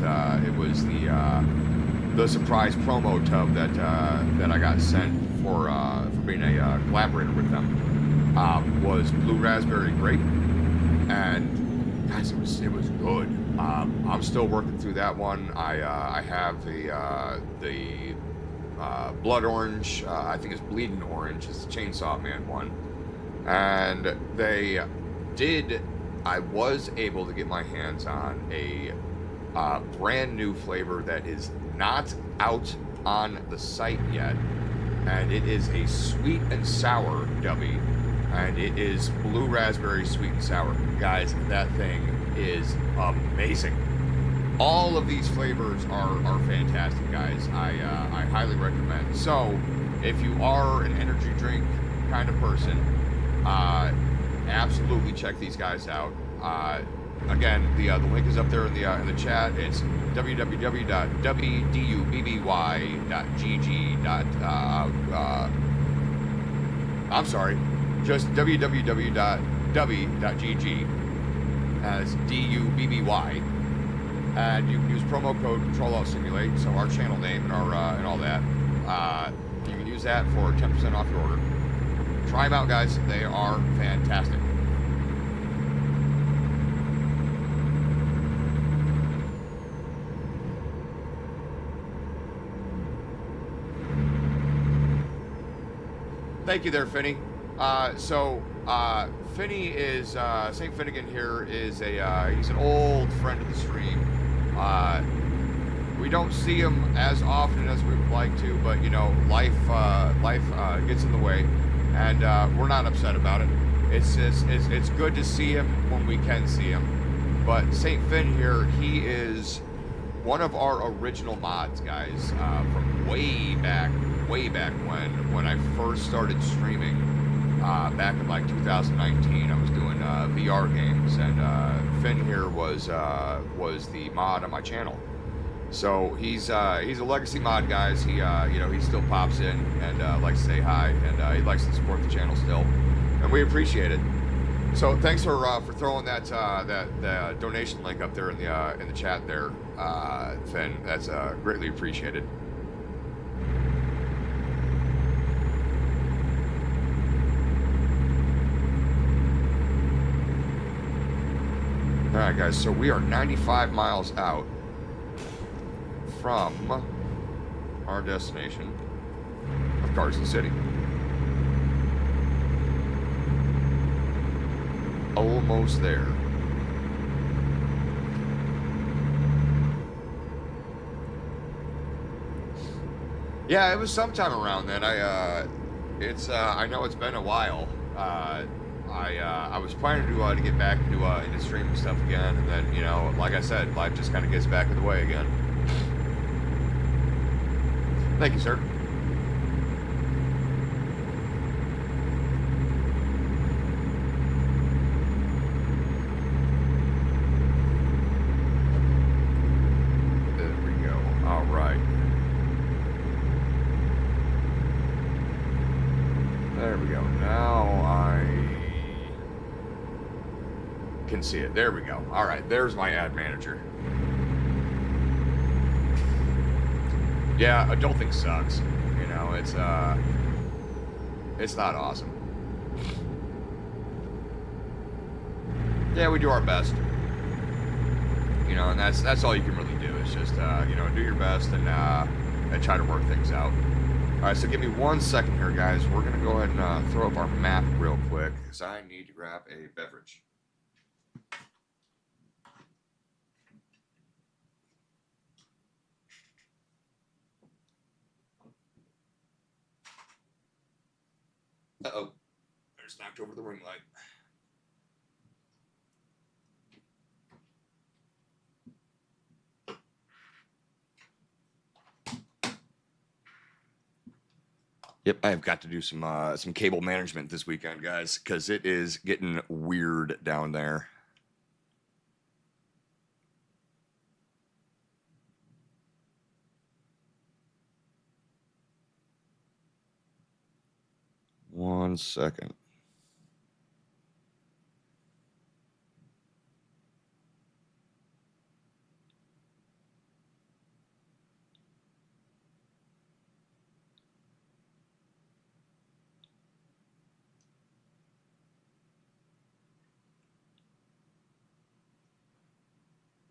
it was the surprise promo tub that I got sent for being a collaborator with them was blue raspberry grape, and guys, it was good. I'm still working through that one. I have the blood orange. I think it's bleeding orange. It's the Chainsaw Man one, and they did. I was able to get my hands on a brand new flavor that is not out on the site yet, and it is a sweet and sour dubby, and it is blue raspberry sweet and sour. Guys, that thing is amazing. All of these flavors are fantastic, guys. I highly recommend. So, if you are an energy drink kind of person, absolutely check these guys out. Again, the link is up there in the chat. It's www.wdubby.gg. I'm sorry, just www.dubby.gg as DUBBY, and you can use promo code ControlAltSimulate, so our channel name and our and all that. You can use that for 10% off your order. Try them out, guys. They are fantastic. Thank you there, Finny. Finny is, St. Finnegan here is he's an old friend of the stream. We don't see him as often as we would like to, but, you know, life gets in the way, and we're not upset about it. It's good to see him when we can see him. But St. Finn here, he is one of our original mods, guys, from way back when I first started streaming, back in like 2019. I was doing VR games, and Finn here was the mod on my channel. So he's a legacy mod, guys. He he still pops in and likes to say hi, and he likes to support the channel still, and we appreciate it. So thanks for throwing that donation link up there in the chat there, Finn. That's greatly appreciated. All right, guys. So we are 95 miles out from our destination of Carson City. Almost there. Yeah, it was sometime around then. I know it's been a while. I was planning to get back into streaming stuff again, and then, you know, like I said, life just kind of gets back in the way again. Thank you, sir. There we go. All right. There we go. Now I can see it. There we go. All right. There's my ad manager. Yeah, adulting sucks. You know, it's not awesome. Yeah, we do our best. You know, and that's all you can really do. Is just you know, do your best and try to work things out. All right, so give me 1 second here, guys. We're gonna go ahead and throw up our map real quick because I need to grab a beverage. Uh-oh. I just knocked over the ring light. Yep, I've got to do some cable management this weekend, guys, because it is getting weird down there. One second.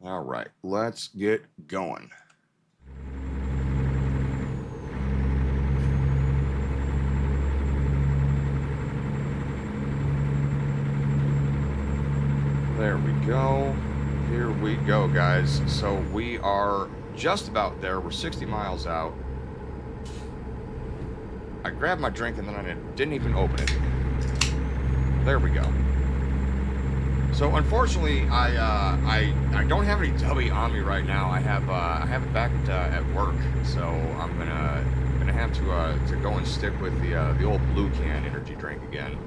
All right, let's get going. There we go. Here we go, guys. So we are just about there. We're 60 miles out. I grabbed my drink and then I didn't even open it. There we go. So unfortunately, I don't have any W on me right now. I have it back at work, so I'm gonna have to go and stick with the old Blue Can energy drink again.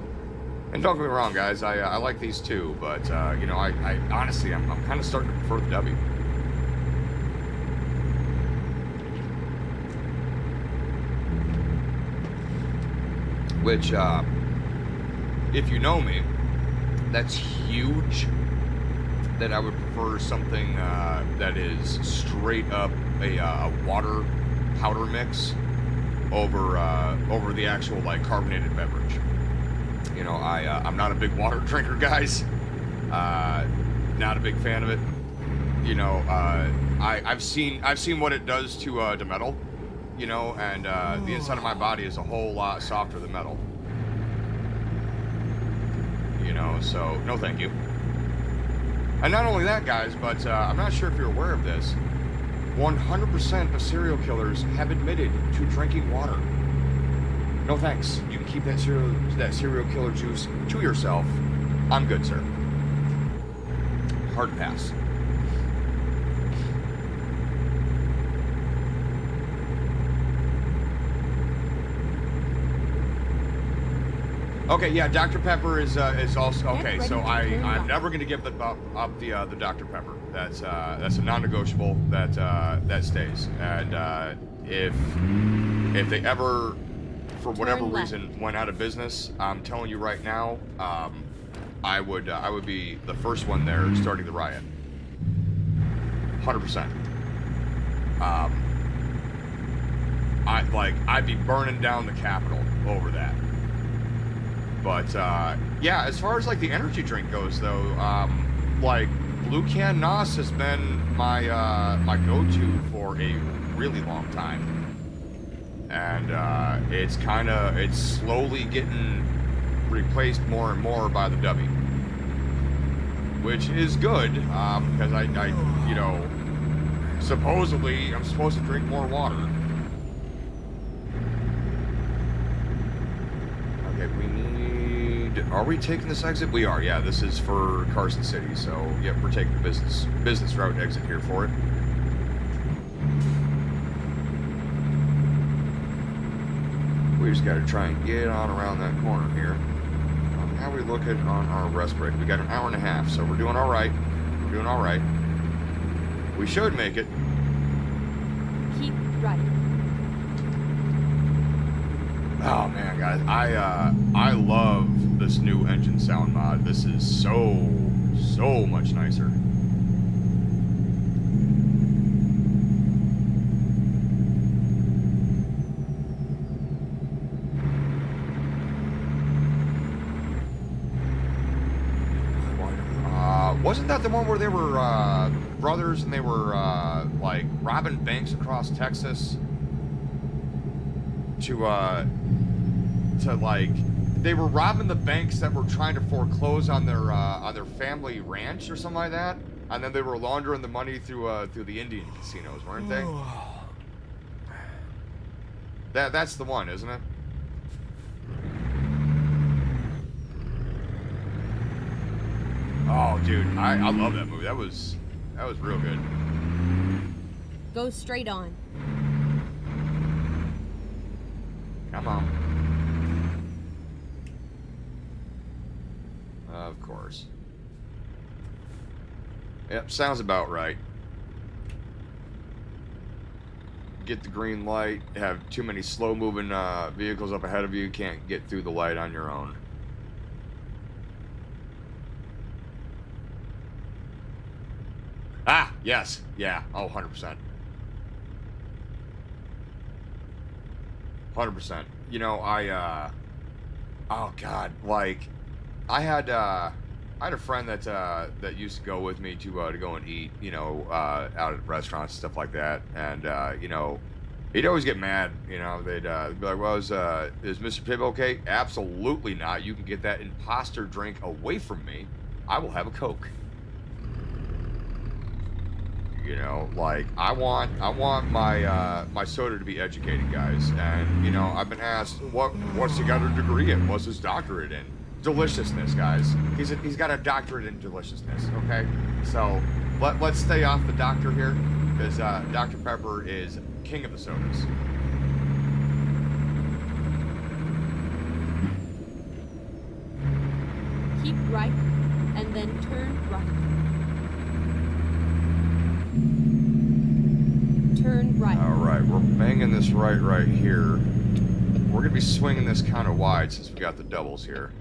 And don't get me wrong, guys, I like these too, but you know, I honestly I'm kind of starting to prefer the W. Which, if you know me, that's huge. That I would prefer something that is straight up a water powder mix over the actual like carbonated beverage. You know, I'm not a big water drinker, guys. Not a big fan of it. You know, I've seen what it does to metal. You know, and the inside of my body is a whole lot softer than metal. You know, so no thank you. And not only that, guys, but I'm not sure if you're aware of this. 100% of serial killers have admitted to drinking water. No thanks. You can keep that serial killer juice to yourself. I'm good, sir. Hard pass. Okay, yeah, Dr. Pepper is also okay. So I'm never gonna give up the Dr. Pepper. That's a non-negotiable. That stays. And if they ever, for whatever reason, went out of business, I'm telling you right now, I would be the first one there starting the riot. 100%. I'd be burning down the Capitol over that. But yeah, as far as like the energy drink goes, though, like Blue Can NOS has been my my go-to for a really long time, and it's slowly getting replaced more and more by the W, which is good because I you know, supposedly I'm supposed to drink more water. Okay, we need. Are we taking this exit? We are. Yeah, this is for Carson City. So, yep, we're taking the business route exit here for it. We just got to try and get on around that corner here. How we looking on our rest break? We got an hour and a half, so we're doing all right. We're doing all right. We should make it. Keep right. Oh man, guys, I love this new engine sound mod. This is so much nicer. Wasn't that the one where they were brothers and they were like robbing banks across Texas to like they were robbing the banks that were trying to foreclose on their family ranch or something like that, and then they were laundering the money through the Indian casinos, weren't they? That's the one, isn't it? Oh, dude, I love that movie. That was real good. Go straight on. Come on. Of course. Yep, sounds about right. Get the green light, have too many slow-moving vehicles up ahead of you, can't get through the light on your own. Ah, yes. Yeah. Oh, 100%. 100%. You know, oh God, like, I had I had a friend that that used to go with me to go and eat, out at restaurants and stuff like that, and he'd always get mad. They'd be like, "Well, is Mr. Pibb okay?" Absolutely not. You can get that imposter drink away from me. I will have a Coke. Like I want my soda to be educated, guys. And I've been asked what's he got a degree in? What's his doctorate in? Deliciousness, guys. He's got a doctorate in deliciousness. Okay, so let's stay off the doctor here, because Dr. Pepper is king of the sodas. Keep right, and then turn right. Turn right. All right, we're banging this right here. We're gonna be swinging this kind of wide since we got the doubles here.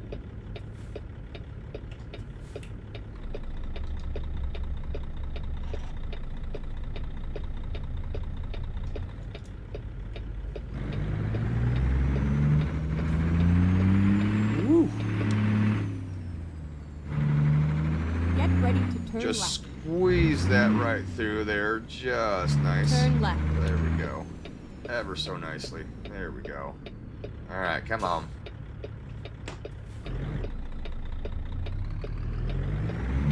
Woo. Get ready to turn Just left. squeeze that right through there, just nice. Turn left. There we go. Ever so nicely. There we go. All right, come on.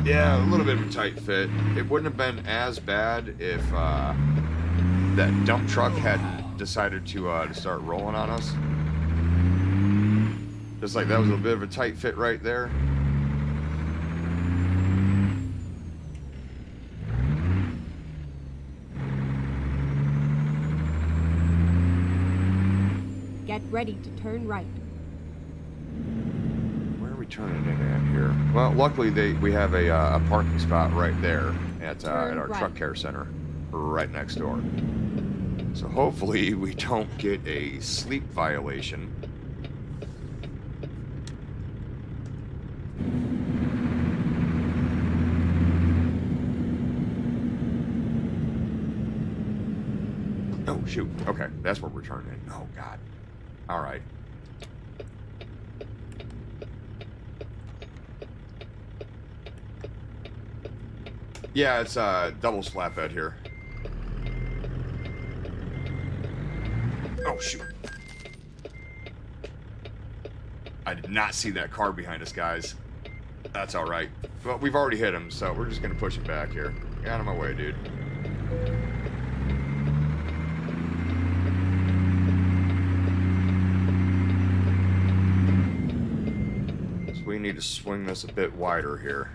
Yeah, a little bit of a tight fit. It wouldn't have been as bad if that dump truck had decided to start rolling on us. Just like that was a bit of a tight fit right there. Get ready to turn right. Where are we turning in at here? Well, luckily we have a parking spot right there at our right. truck care center, right next door. So hopefully we don't get a sleep violation. Oh shoot! Okay, that's where we're turning in. Oh God! All right. Yeah, it's a double flatbed here. Oh, shoot. I did not see that car behind us, guys. That's all right. Well, we've already hit him, so we're just going to push him back here. Get out of my way, dude. So we need to swing this a bit wider here.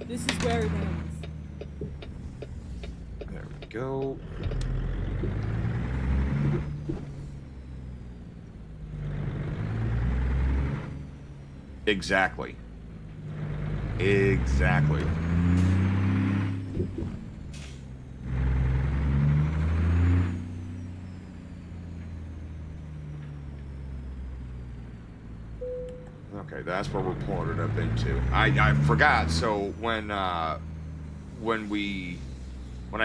This is where it ends. There we go. Exactly. Exactly. Okay, that's where we're pulling it up into. I forgot. So when I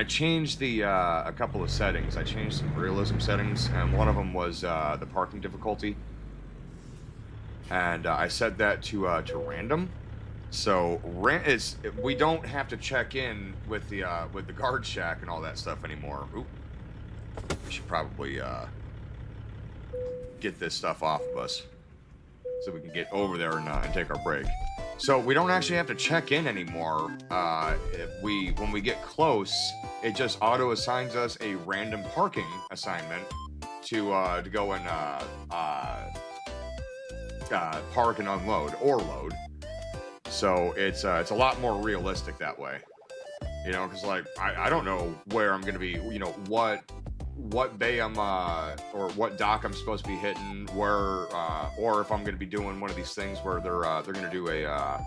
changed the a couple of settings, I changed some realism settings, and one of them was the parking difficulty, and I set that to random. So we don't have to check in with the guard shack and all that stuff anymore. Oop. We should probably get this stuff off of us, so we can get over there and take our break. So we don't actually have to check in anymore. When we get close, it just auto assigns us a random parking assignment to go and park and unload or load. So it's a lot more realistic that way. Because like I don't know where I'm gonna be. What bay I'm or what dock I'm supposed to be hitting, where or if I'm going to be doing one of these things where they're going to do a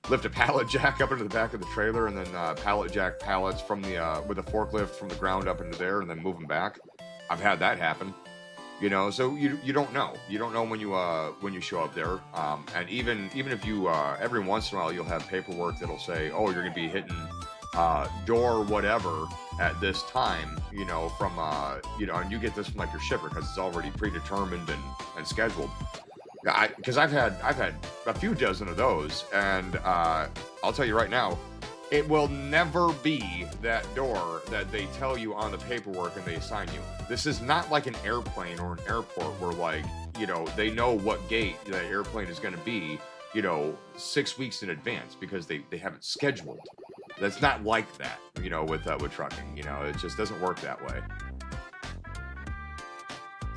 lift a pallet jack up into the back of the trailer and then pallet jack pallets from the with a forklift from the ground up into there and then move them back. I've had that happen. So you don't know. You don't know when you show up there. And even if you every once in a while you'll have paperwork that'll say, oh, you're going to be hitting door whatever at this time, you know, from and you get this from like your shipper because it's already predetermined and scheduled. Because I've had a few dozen of those, and I'll tell you right now, it will never be that door that they tell you on the paperwork and they assign you. This is not like an airplane or an airport where, like, you know, they know what gate that airplane is going to be, you know, 6 weeks in advance because they haven't scheduled. That's not like that, you know, with trucking. You know, it just doesn't work that way.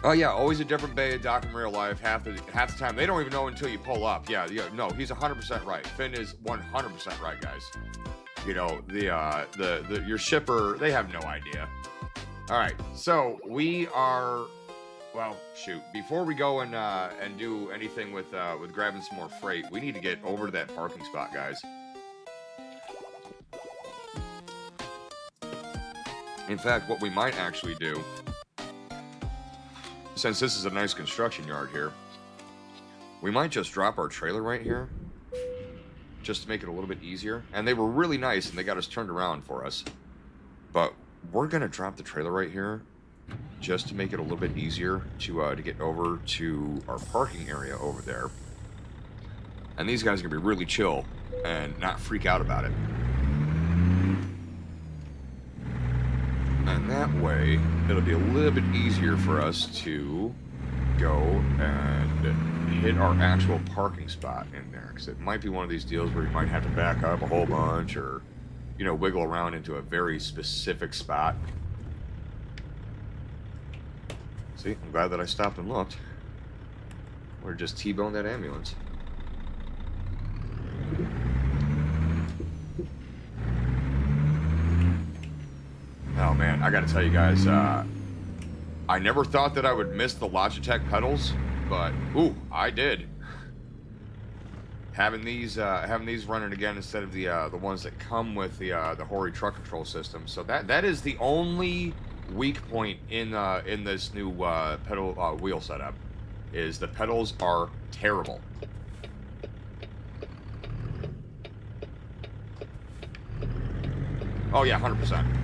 Oh yeah, always a different bay, dock in real life. Half the time they don't even know until you pull up. Yeah, no, he's 100% right. Finn is 100% right, guys. You know, your shipper, they have no idea. All right, so we are, well, shoot. Before we go and do anything with grabbing some more freight, we need to get over to that parking spot, guys. In fact, what we might actually do, since this is a nice construction yard here, we might just drop our trailer right here, just to make it a little bit easier. And they were really nice, and they got us turned around for us. But we're gonna drop the trailer right here, just to make it a little bit easier to get over to our parking area over there. And these guys are gonna be really chill and not freak out about it. And that way, it'll be a little bit easier for us to go and hit our actual parking spot in there. Because it might be one of these deals where you might have to back up a whole bunch or, you know, wiggle around into a very specific spot. See, I'm glad that I stopped and looked. Or just T-boned that ambulance. Oh man, I gotta tell you guys, I never thought that I would miss the Logitech pedals, but ooh, I did. Having these running again instead of the ones that come with the Hori truck control system. So that is the only weak point in this new pedal wheel setup, is the pedals are terrible. Oh yeah, 100%.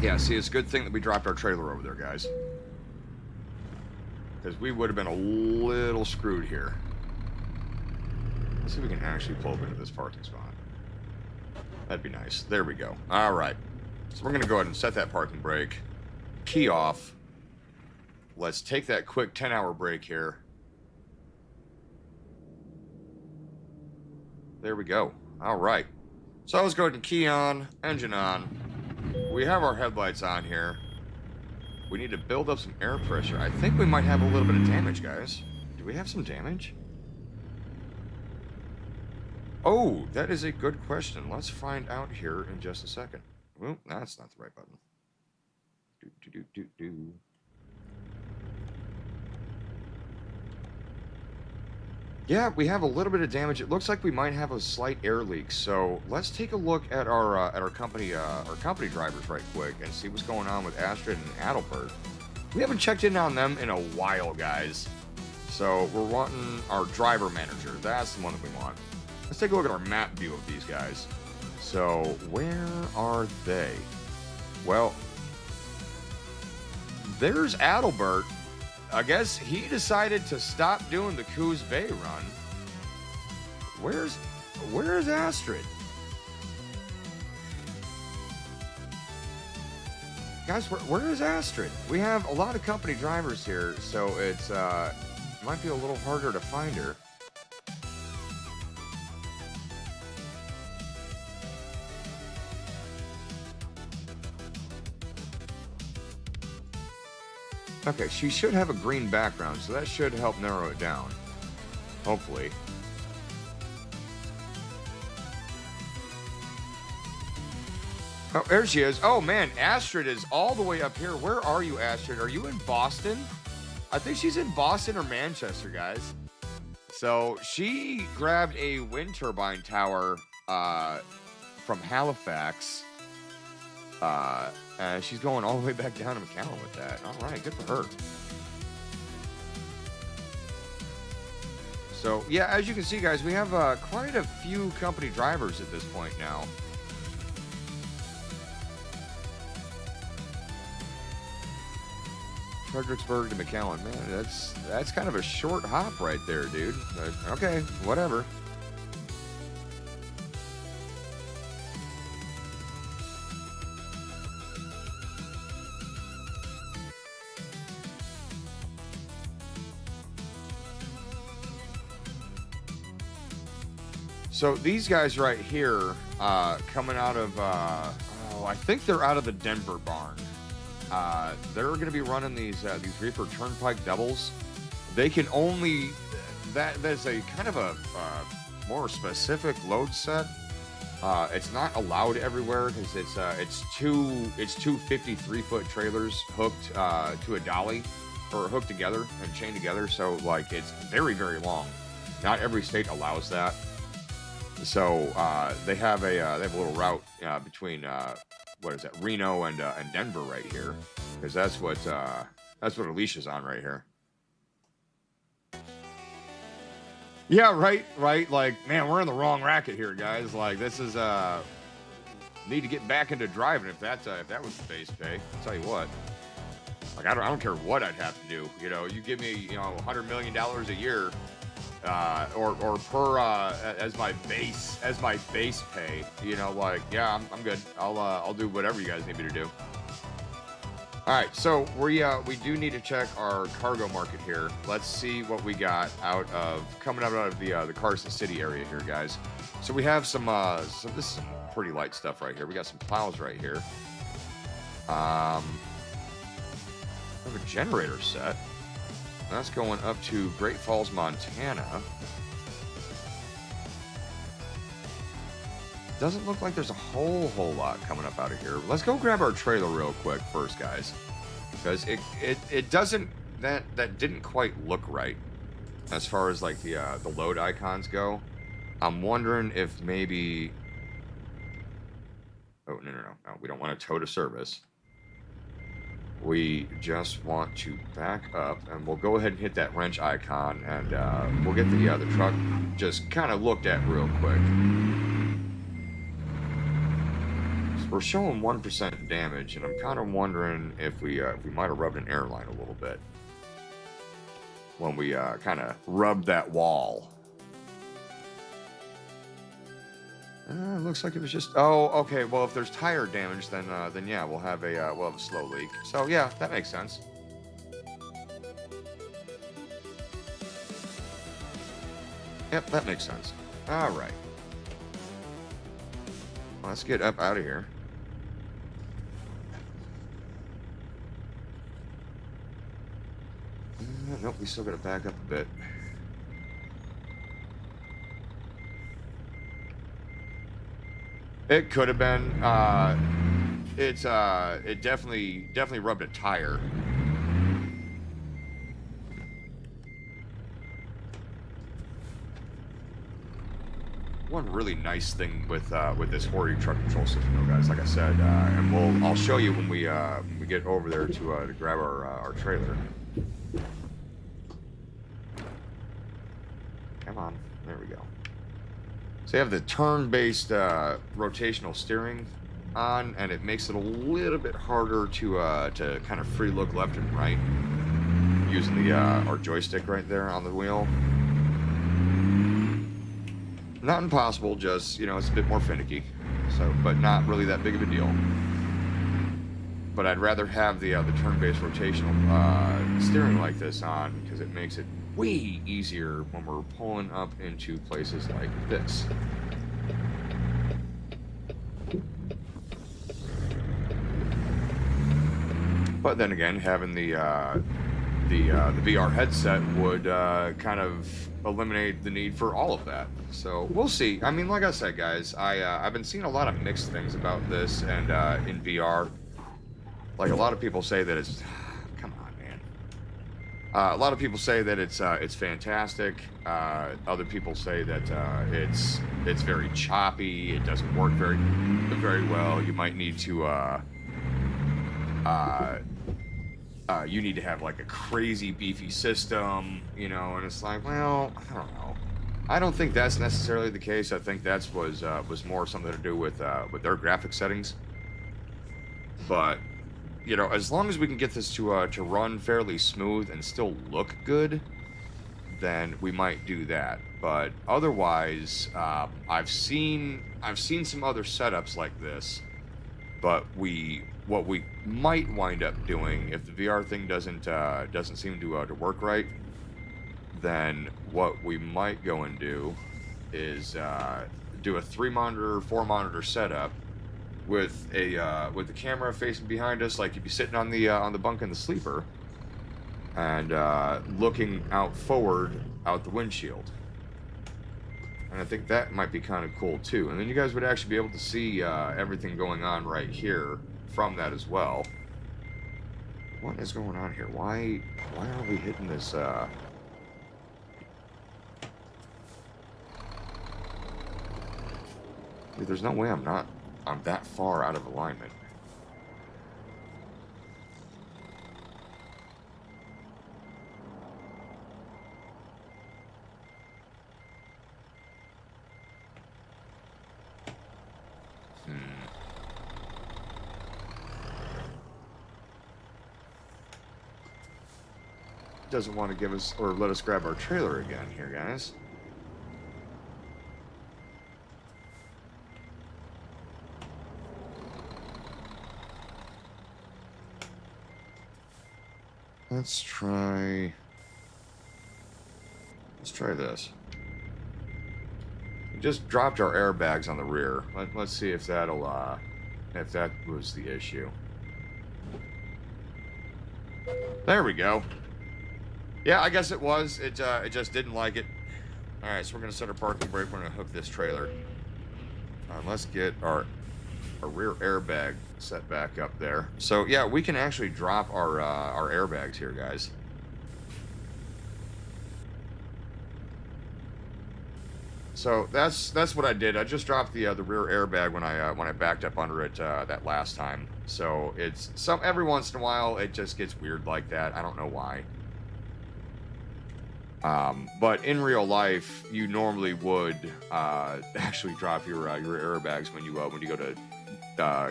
Yeah, see, it's a good thing that we dropped our trailer over there, guys. Because we would have been a little screwed here. Let's see if we can actually pull up into this parking spot. That'd be nice. There we go. All right. So we're going to go ahead and set that parking brake. Key off. Let's take that quick 10-hour break here. There we go. All right. So let's go ahead and key on, engine on. We have our headlights on here. We need to build up some air pressure. I think we might have a little bit of damage, guys. Do we have some damage? Oh, that is a good question. Let's find out here in just a second. Well, that's not the right button. Yeah, we have a little bit of damage. It looks like we might have a slight air leak. So let's take a look at our company drivers right quick and see what's going on with Astrid and Adalbert. We haven't checked in on them in a while, guys. So we're wanting our driver manager. That's the one that we want. Let's take a look at our map view of these guys. So where are they? Well, there's Adalbert. I guess he decided to stop doing the Coos Bay run. Where's Astrid? Guys, where is Astrid? We have a lot of company drivers here, so it's might be a little harder to find her. Okay, she should have a green background, so that should help narrow it down. Hopefully. Oh, there she is. Oh, man, Astrid is all the way up here. Where are you, Astrid? Are you in Boston? I think she's in Boston or Manchester, guys. So she grabbed a wind turbine tower from Halifax. And she's going all the way back down to McAllen with that. All right, good for her. So, yeah, as you can see, guys, we have quite a few company drivers at this point now. Fredericksburg to McAllen. Man, that's kind of a short hop right there, dude. But, okay, whatever. So these guys right here, coming out of, I think they're out of the Denver barn. They're going to be running these reefer turnpike doubles. They can only, that's a kind of a more specific load set. It's not allowed everywhere because it's two 53-foot trailers hooked to a dolly, or hooked together and chained together. So like it's very, very long. Not every state allows that. So they have a little route between what is that, Reno and Denver right here, because that's what Alicia's on right here. Yeah, right. Like, man, we're in the wrong racket here, guys. Like, this is need to get back into driving if that was the base pay. I'll tell you what. Like, I don't care what I'd have to do. You know, you give me $100 million a year. Or per as my base pay, like, yeah, I'm good. I'll do whatever you guys need me to do. All right, so we do need to check our cargo market here. Let's see what we got coming out of the Carson City area here, guys. So we have some this is some pretty light stuff right here. We got some plows right here. We have a generator set. That's going up to Great Falls, Montana. Doesn't look like there's a whole lot coming up out of here. Let's go grab our trailer real quick first, guys, because it doesn't, that didn't quite look right as far as like the load icons go. I'm wondering if maybe, oh no, we don't want to tow to service. We just want to back up, and we'll go ahead and hit that wrench icon, and we'll get the truck just kind of looked at real quick. So we're showing 1% damage, and I'm kind of wondering if we might have rubbed an airline a little bit when we kind of rubbed that wall. Looks like it was just. Oh, okay. Well, if there's tire damage, then yeah, we'll have a slow leak. So yeah, that makes sense. Yep, that makes sense. All right. Let's get up out of here. Nope, we still got to back up a bit. It could have been. It definitely rubbed a tire. One really nice thing with this Hori truck control system, though, guys, like I said, and I'll show you when we get over there to grab our trailer. Come on, there we go. So you have the turn-based rotational steering on, and it makes it a little bit harder to kind of free look left and right using our joystick right there on the wheel. Not impossible, just it's a bit more finicky. So, but not really that big of a deal. But I'd rather have the turn-based rotational steering like this on, because it makes it way easier when we're pulling up into places like this. But then again, having the VR headset would kind of eliminate the need for all of that. So we'll see. I mean, like I said, guys, I've been seeing a lot of mixed things about this, and in VR, like a lot of people say that it's, come on, man. A lot of people say that it's fantastic. Other people say that it's very choppy. It doesn't work very well. You might need to you need to have like a crazy beefy system, you know. And it's like, well, I don't know. I don't think that's necessarily the case. I think that's was more something to do with their graphic settings. But you know, as long as we can get this to run fairly smooth and still look good, then we might do that. But otherwise, I've seen some other setups like this. But what we might wind up doing if the VR thing doesn't seem to work right, then what we might go and do is do a 3-monitor, 4-monitor setup with the camera facing behind us, like you'd be sitting on the bunk in the sleeper, and looking out forward out the windshield. And I think that might be kind of cool too. And then you guys would actually be able to see everything going on right here from that as well. What is going on here? Why are we hitting this? Dude, there's no way I'm that far out of alignment. Doesn't want to give us or let us grab our trailer again here, guys. Let's try this. We just dropped our airbags on the rear. Let's see if that'll if that was the issue. There we go. Yeah, I guess it was. It just didn't like it. All right, so we're gonna set our parking brake. We're gonna hook this trailer. Let's get our rear airbag set back up there. So yeah, we can actually drop our airbags here, guys. So that's what I did. I just dropped the rear airbag when I backed up under it that last time. So it's every once in a while it just gets weird like that. I don't know why. But in real life, you normally would actually drop your airbags when you go to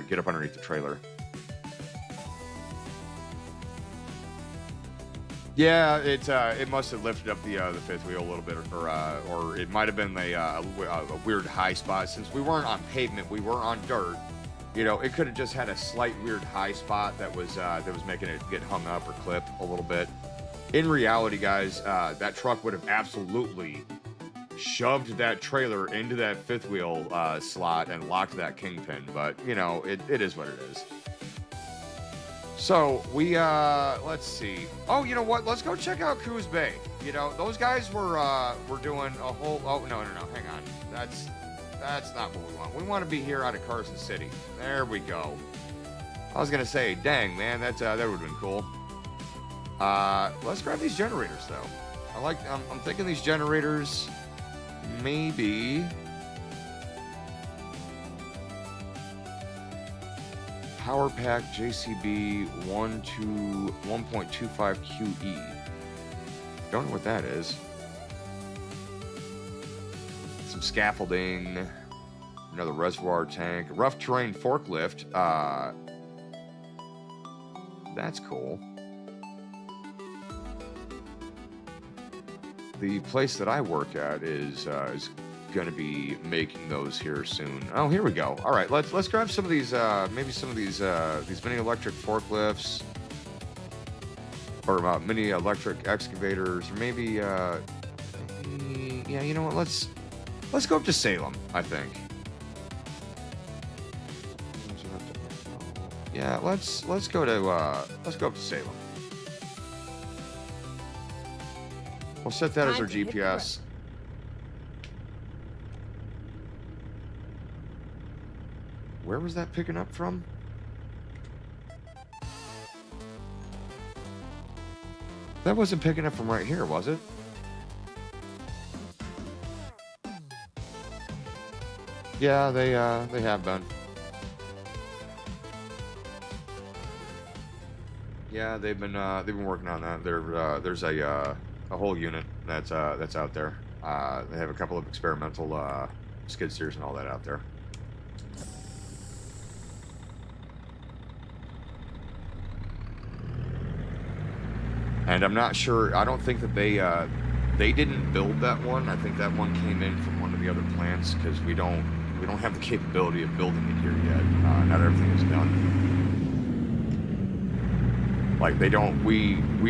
get up underneath the trailer. Yeah, it must have lifted up the fifth wheel a little bit, or it might have been a weird high spot. Since we weren't on pavement, we were on dirt. You know, it could have just had a slight weird high spot that was making it get hung up or clip a little bit. In reality, guys, that truck would have absolutely shoved that trailer into that fifth wheel slot and locked that kingpin. But, you know, it is what it is. So, we, let's see. Oh, you know what? Let's go check out Coos Bay. You know, those guys were doing a whole... Oh, no. Hang on. That's not what we want. We want to be here out of Carson City. There we go. I was going to say, dang, man, that would have been cool. Let's grab these generators, though. I'm thinking these generators maybe Power Pack JCB 1.25 QE. Don't know what that is. Some scaffolding, another reservoir tank, rough terrain forklift. That's cool. The place that I work at is going to be making those here soon. Oh, here we go. All right, let's grab some of these, maybe some of these mini electric forklifts, or mini electric excavators, or maybe, yeah, you know what? Let's go up to Salem, I think. Yeah, let's go up to Salem. We'll set that as our GPS. Where was that picking up from? That wasn't picking up from right here, was it? Yeah, they have been. Yeah, they've been working on that. There's a whole unit that's out there. They have a couple of experimental skid steers and all that out there. And I'm not sure. I don't think that they didn't build that one. I think that one came in from one of the other plants because we don't have the capability of building it here yet. Not everything is done. Like we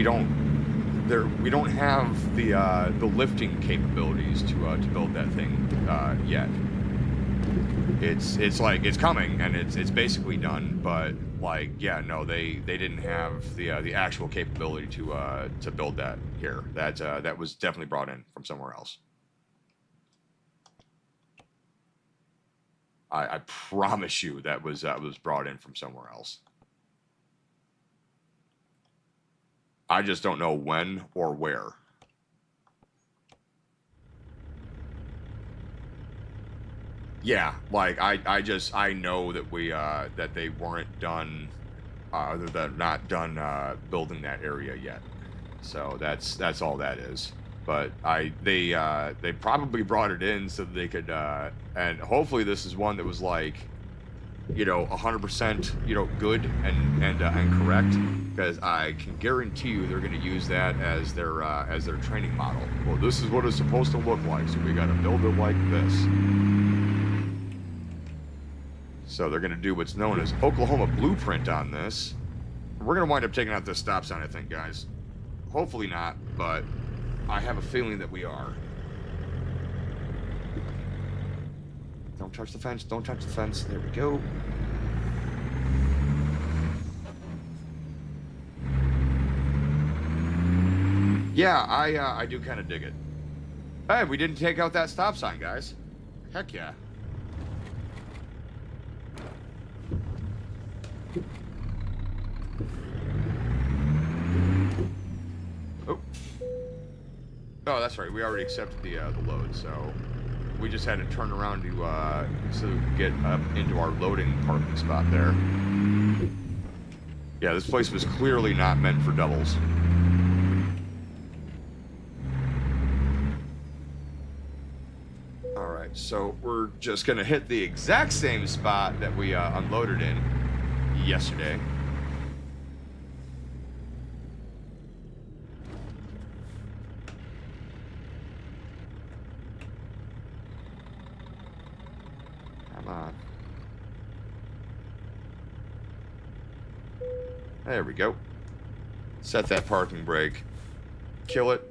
don't have the lifting capabilities to build that thing yet. It's like it's coming and it's basically done, but like yeah, no, they didn't have the actual capability to build that here. That was definitely brought in from somewhere else. I promise you that was brought in from somewhere else. I just don't know when or where. Yeah, like I know that that they weren't done, they're not done building that area yet. So that's all that is. But they probably brought it in so that they could, and hopefully this is one that was like, 100%, good and correct, because I can guarantee you they're going to use that as their training model. Well, this is what it's supposed to look like, so we got to build it like this. So they're going to do what's known as Oklahoma Blueprint on this. We're going to wind up taking out this stop sign, I think, guys. Hopefully not, but I have a feeling that we are. Don't touch the fence. Don't touch the fence. There we go. Yeah, I do kind of dig it. Hey, we didn't take out that stop sign, guys. Heck yeah. Oh, that's right. We already accepted the load, so we just had to turn around to get up into our loading parking spot there. Yeah, this place was clearly not meant for doubles. All right, so we're just gonna hit the exact same spot that we unloaded in yesterday. There we go. Set that parking brake. Kill it.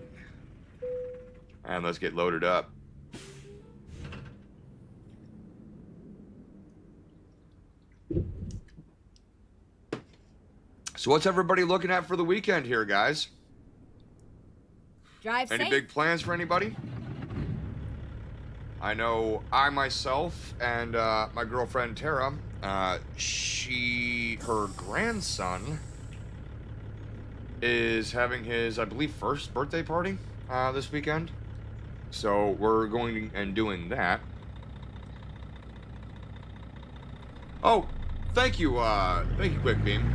And let's get loaded up. So what's everybody looking at for the weekend here, guys? Drive safe. Any big plans for anybody? I know I myself and my girlfriend Tara, her grandson is having his, I believe, first birthday party this weekend. So we're going and doing that. Oh, thank you, Quick Beam.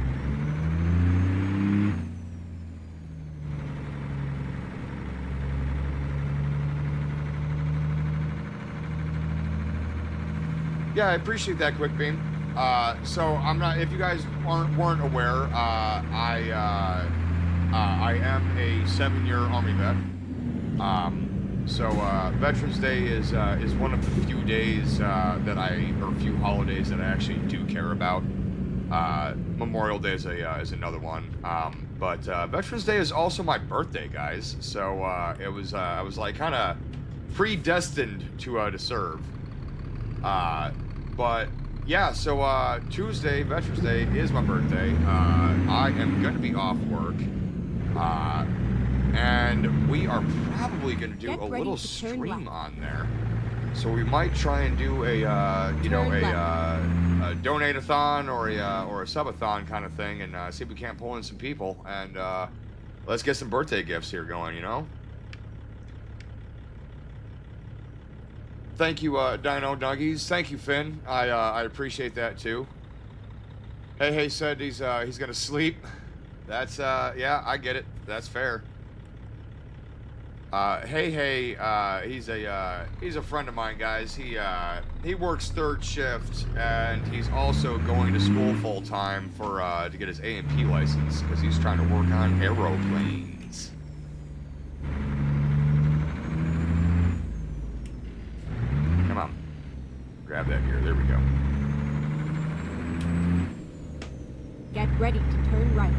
Yeah, I appreciate that, Quick Beam. So I'm not. If you guys weren't aware, I am a 7-year Army vet. So Veterans Day is one of the few days or few holidays that I actually do care about. Memorial Day is another one. But Veterans Day is also my birthday, guys. So I was like kind of predestined to serve. But yeah, so Tuesday, Veterans Day, is my birthday. I am going to be off work. And we are probably going to do a little stream on there. So we might try and do a donate-a-thon or a sub-a-thon kind of thing, and see if we can't pull in some people and let's get some birthday gifts here going, you know? Thank you, Dino Nuggies. Thank you, Finn. I appreciate that too. Hey said he's gonna sleep. That's yeah, I get it. That's fair. Hey, he's a friend of mine, guys. He works third shift, and he's also going to school full time for to get his A&P license because he's trying to work on aeroplanes. Come on, grab that gear. There we go. Get ready to turn right.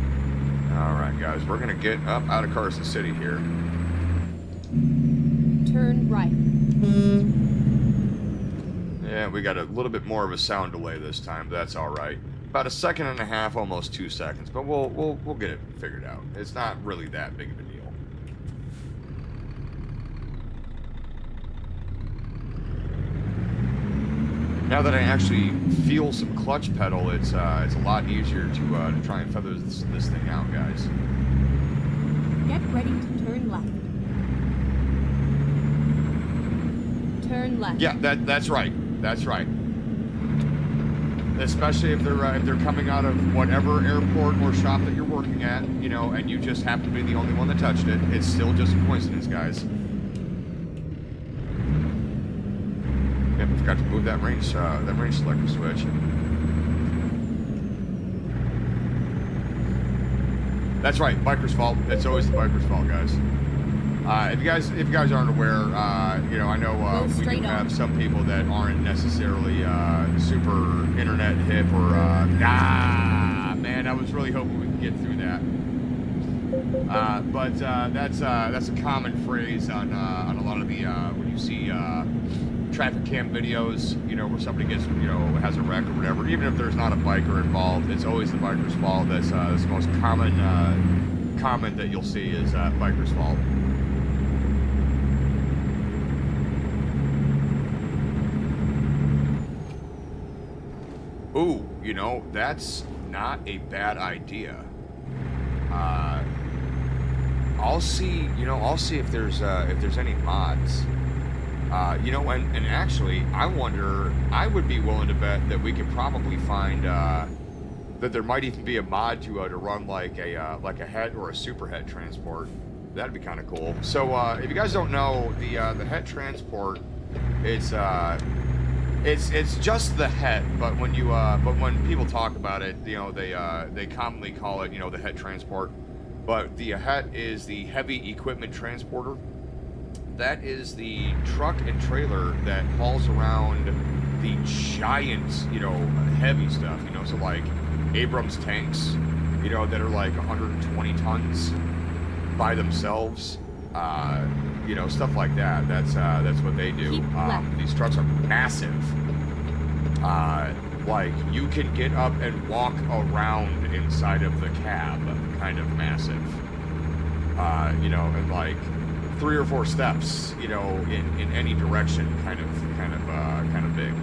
All right, guys, we're gonna get up out of Carson City here. Turn right. Yeah, we got a little bit more of a sound delay this time, but that's all right. About 1.5 seconds, almost 2 seconds, but we'll get it figured out. It's not really that big of a deal. Now that I actually feel some clutch pedal, it's a lot easier to try and feather this thing out, guys. Get ready to turn left. Turn left. Yeah, that's right. That's right. Especially if they're coming out of whatever airport or shop that you're working at, you know, and you just happen to be the only one that touched it. It's still just a coincidence, guys. Yep, forgot to move that range selector switch. That's right, biker's fault. It's always the biker's fault, guys. If you guys aren't aware, you know, I know we do have some people that aren't necessarily super internet hip or man, I was really hoping we could get through that. But that's a common phrase on a lot of the when you see traffic cam videos, you know, where somebody gets, you know, has a wreck or whatever. Even if there's not a biker involved, it's always the biker's fault. That's the most common comment that you'll see is biker's fault. Ooh, you know, that's not a bad idea. I'll see if there's any mods. You know, and actually, I wonder, I would be willing to bet that we could probably find that there might even be a mod to run like a head or a super head transport. That'd be kind of cool. So if you guys don't know, the head transport, it's just the head, but when people talk about it, you know, they commonly call it, you know, the head transport. But the head is the heavy equipment transporter. That is the truck and trailer that hauls around the giant, you know, heavy stuff, you know, so like Abrams tanks, you know, that are like 120 tons by themselves, you know, stuff like that. That's what they do. These trucks are massive. Like you can get up and walk around inside of the cab, kind of massive. You know, and like 3 or 4 steps, you know, in any direction, kind of big.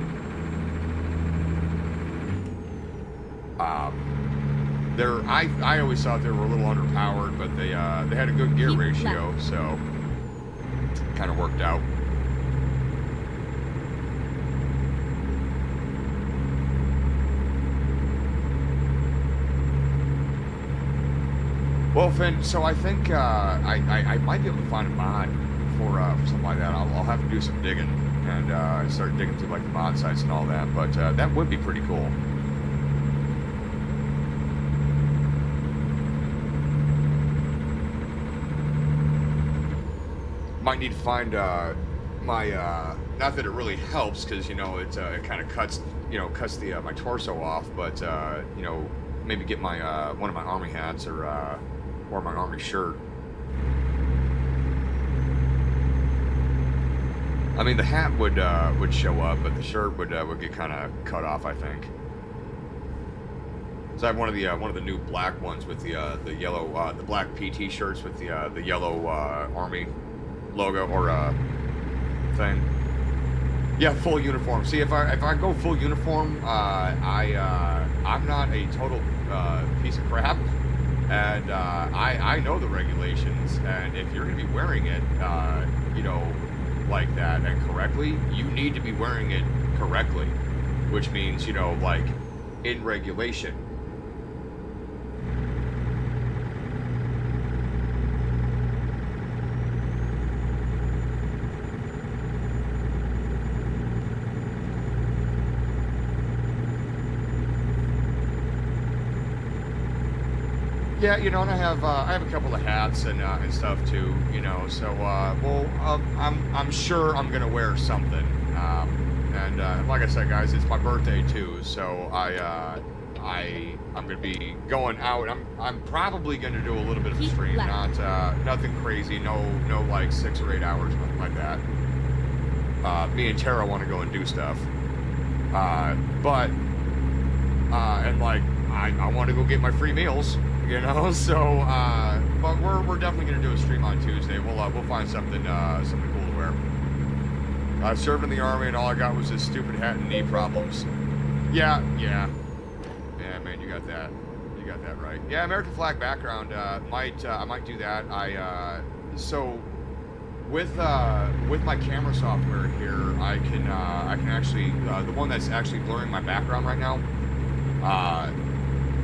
I always thought they were a little underpowered, but they had a good gear ratio, so kind of worked out. Well, Finn, so I think I might be able to find a mod for something like that. I'll have to do some digging and start digging through like the mod sites and all that. But that would be pretty cool. Might need to find my not that it really helps because you know it kind of cuts the my torso off, but you know, maybe get my one of my army hats or my army shirt. I mean, the hat would show up, but the shirt would get kind of cut off, I think. So I have one of the new black ones with the yellow the black PT shirts with the yellow army logo or thing. Yeah, full uniform. See, if I go full uniform, I'm not a total piece of crap. And I know the regulations, and if you're going to be wearing it, you know, like that and correctly, you need to be wearing it correctly, which means, you know, like in regulation. Yeah, you know, and I have a couple of hats and stuff too, you know. So, well, I'm sure I'm gonna wear something. And like I said, guys, it's my birthday too, so I'm gonna be going out. I'm probably gonna do a little bit of a Keep stream, left. not nothing crazy, no like 6 or 8 hours, nothing like that. Me and Tara want to go and do stuff, but and like I want to go get my free meals. You know, so but we're definitely gonna do a stream on Tuesday. We'll find something something cool to wear. I served in the army and all I got was this stupid hat and knee problems. Yeah, man, you got that right. Yeah, American flag background. I might do that. So with my camera software here, I can actually the one that's actually blurring my background right now.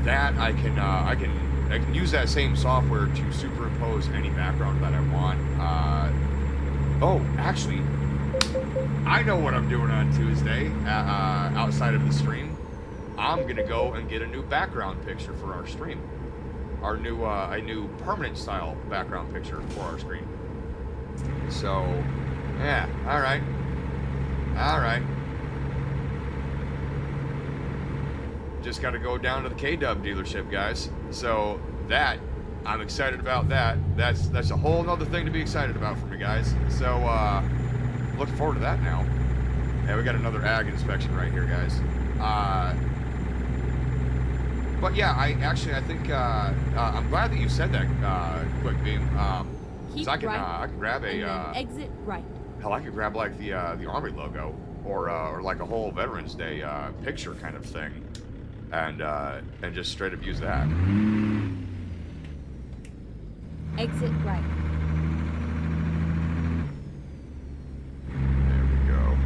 That I can use that same software to superimpose any background that I want. Oh, actually, I know what I'm doing on Tuesday outside of the stream. I'm gonna go and get a new background picture for our stream. Our new a new permanent style background picture for our screen. So, yeah, all right. Just got to go down to the K-Dub dealership, guys. So that, I'm excited about that. That's a whole nother thing to be excited about for me, guys. So looking forward to that now. Yeah, we got another ag inspection right here, guys. But yeah, I think I'm glad that you said that, Quick Beam. Keep 'Cause I can right, grab and then a exit right. hell, I could grab like the Army logo or like a whole Veterans Day picture kind of thing. And just straight up use that. Exit right. There we go.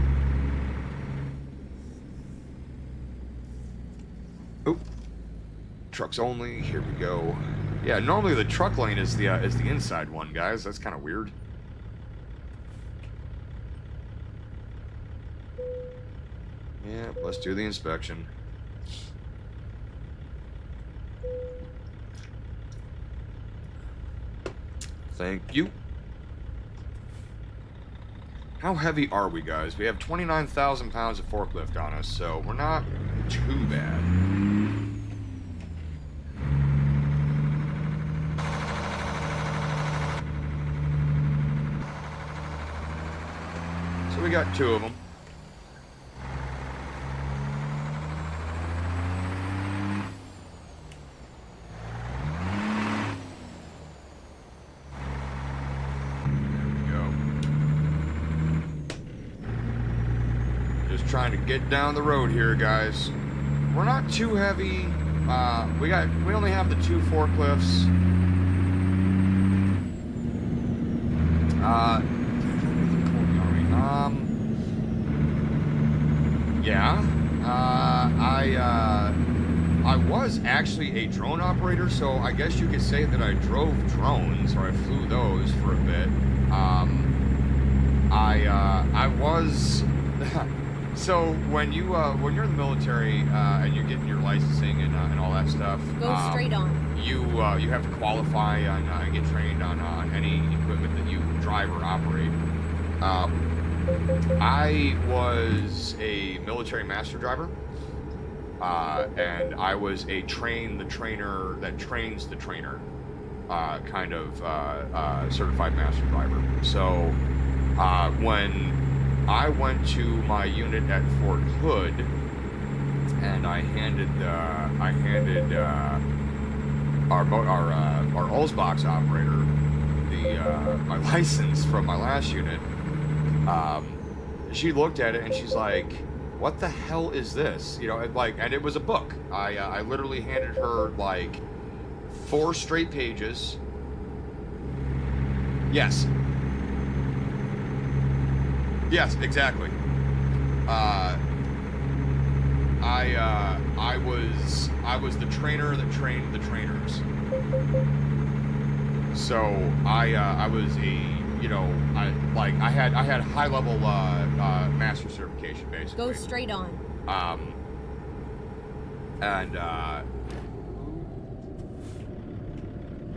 Oop. Trucks only. Here we go. Yeah, normally the truck lane is the inside one, guys. That's kind of weird. Yeah, let's do the inspection. Thank you. How heavy are we, guys? We have 29,000 pounds of forklift on us, so we're not too bad. So we got 2 of them. Trying to get down the road here, guys. We're not too heavy. We only have the 2 forklifts. Yeah. I was actually a drone operator, so I guess you could say that I drove drones, or I flew those for a bit. I was. So when you're in the military and you're getting your licensing and all that stuff, Go straight on. You have to qualify and get trained on any equipment that you drive or operate. I was a military master driver, and I was a train the trainer that trains the trainer kind of certified master driver. So when I went to my unit at Fort Hood, and I handed our Olsbox operator my license from my last unit. She looked at it and she's like, "What the hell is this?" You know, and it was a book. I literally handed her like 4 straight pages. Yes. Yes, exactly. I was the trainer that trained the trainers. So I was a, you know, I had high level master certification basically. Go straight on. And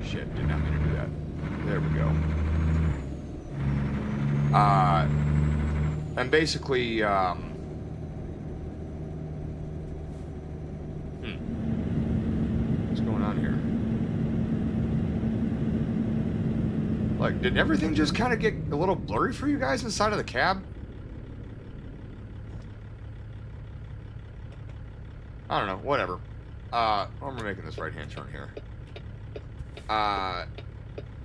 shit, did not mean to do that. There we go. And basically, what's going on here? Like, did everything just kind of get a little blurry for you guys inside of the cab? I don't know, whatever. I'm making this right-hand turn here.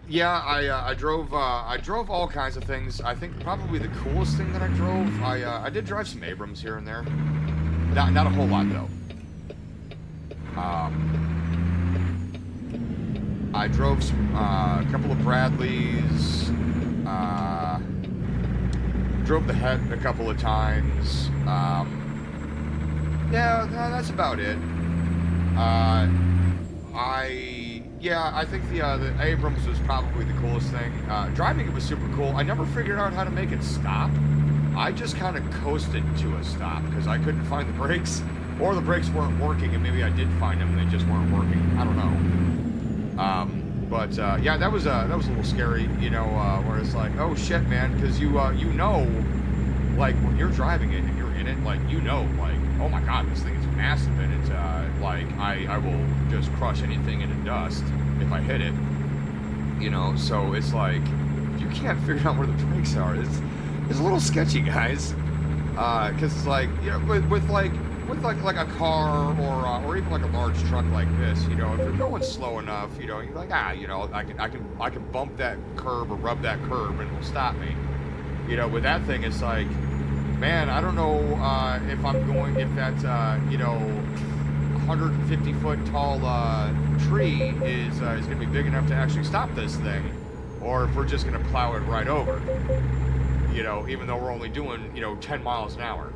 Yeah, I drove all kinds of things. I think probably the coolest thing that I drove, I did drive some Abrams here and there. Not a whole lot, though. I drove some, a couple of Bradleys, drove the Het a couple of times. Yeah, that's about it. I think the Abrams was probably the coolest thing. Driving it was super cool. I never figured out how to make it stop. I just kind of coasted to a stop because I couldn't find the brakes, or the brakes weren't working, and maybe I did find them and they just weren't working. I don't know. Yeah, that was a little scary, you know, where it's like, oh shit, man, because you know, like when you're driving it and you're in it, like you know, like, oh my god, this thing is massive, and it's like I will just crush anything into dust if I hit it, you know. So it's like, if you can't figure out where the brakes are, it's a little sketchy, guys, because it's like, you know, with like a car or even like a large truck like this, you know, if you're going slow enough, you know, you're like, you know, I can bump that curb or rub that curb and it'll stop me. You know, with that thing, it's like, man, I don't know if that you know, 150 foot tall tree is gonna be big enough to actually stop this thing, or if we're just gonna plow it right over. You know, even though we're only doing, you know, 10 miles an hour.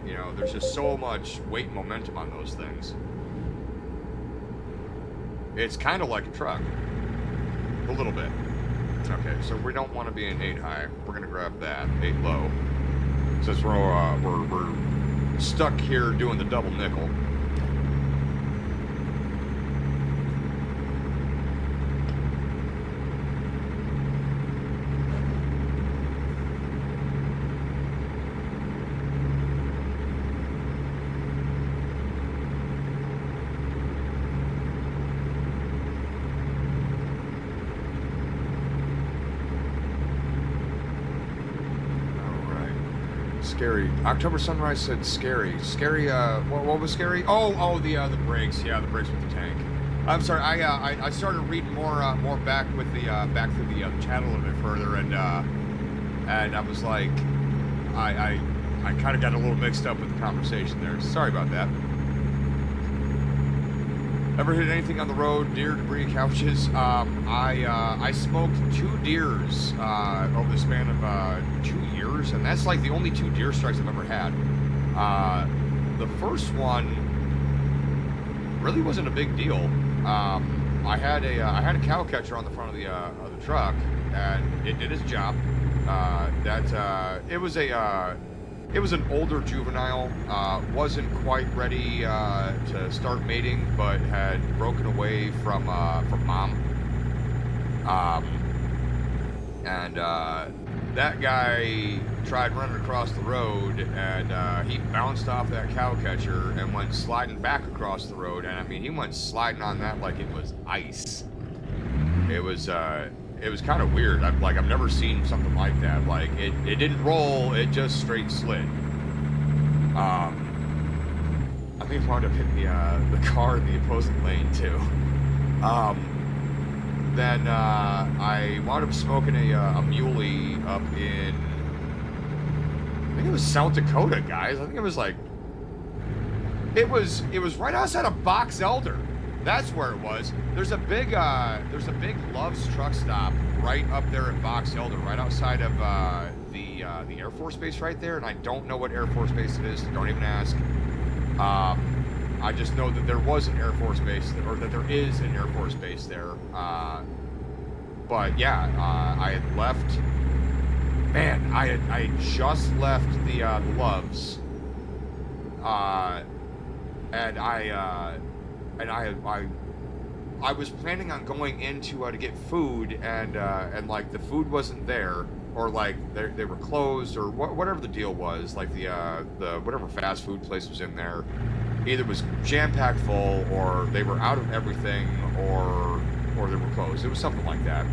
You know, there's just so much weight and momentum on those things. It's kind of like a truck. A little bit. Okay, so we don't want to be in 8 high. We're going to grab that, 8 low. Since we're stuck here doing the double nickel. Scary. October Sunrise said scary. Scary, what was scary? Oh, the brakes. Yeah, the brakes with the tank. I'm sorry, I started reading more back with the, back through the chat a little bit further, and I was like, I kind of got a little mixed up with the conversation there. Sorry about that. Ever hit anything on the road? Deer, debris, couches? I smoked 2 deers over the span of 2 years, and that's like the only 2 deer strikes I've ever had. The first one really wasn't a big deal. I had a cow catcher on the front of the truck, and it did its job. It was an older juvenile, wasn't quite ready to start mating, but had broken away from mom. That guy tried running across the road, and he bounced off that cow catcher and went sliding back across the road. And I mean, he went sliding on that like it was ice. It was kind of weird. I've never seen something like that. Like it didn't roll, it just straight slid. I think it wound up hitting the car in the opposing lane too. Then I wound up smoking a muley up in, I think it was South Dakota, guys. I think it was like, it was right outside of Box Elder. That's where it was. There's a big Love's truck stop right up there in Box Elder, right outside of the Air Force Base right there, and I don't know what Air Force Base it is. Don't even ask. I just know that there was an Air Force Base, or that there is an Air Force Base there. But yeah, I had left. Man, I had just left the Loves, and I was planning on going into to get food, and like the food wasn't there, or like they were closed, or whatever the deal was. Like the whatever fast food place was in there, either was jam-packed full, or they were out of everything, or they were closed. It was something like that.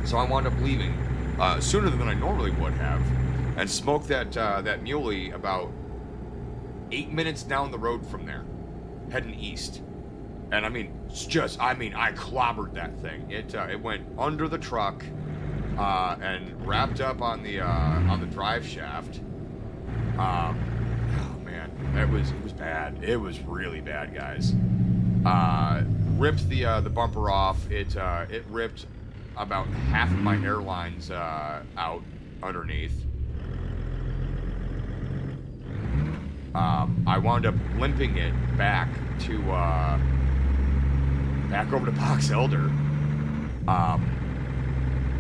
So I wound up leaving sooner than I normally would have, and smoked that muley about 8 minutes down the road from there, heading east. And I mean, I clobbered that thing. It went under the truck and wrapped up on the drive shaft. Oh man, it was bad. It was really bad, guys. Ripped the bumper off. It ripped about half of my airlines out underneath. I wound up limping it back over to Box Elder,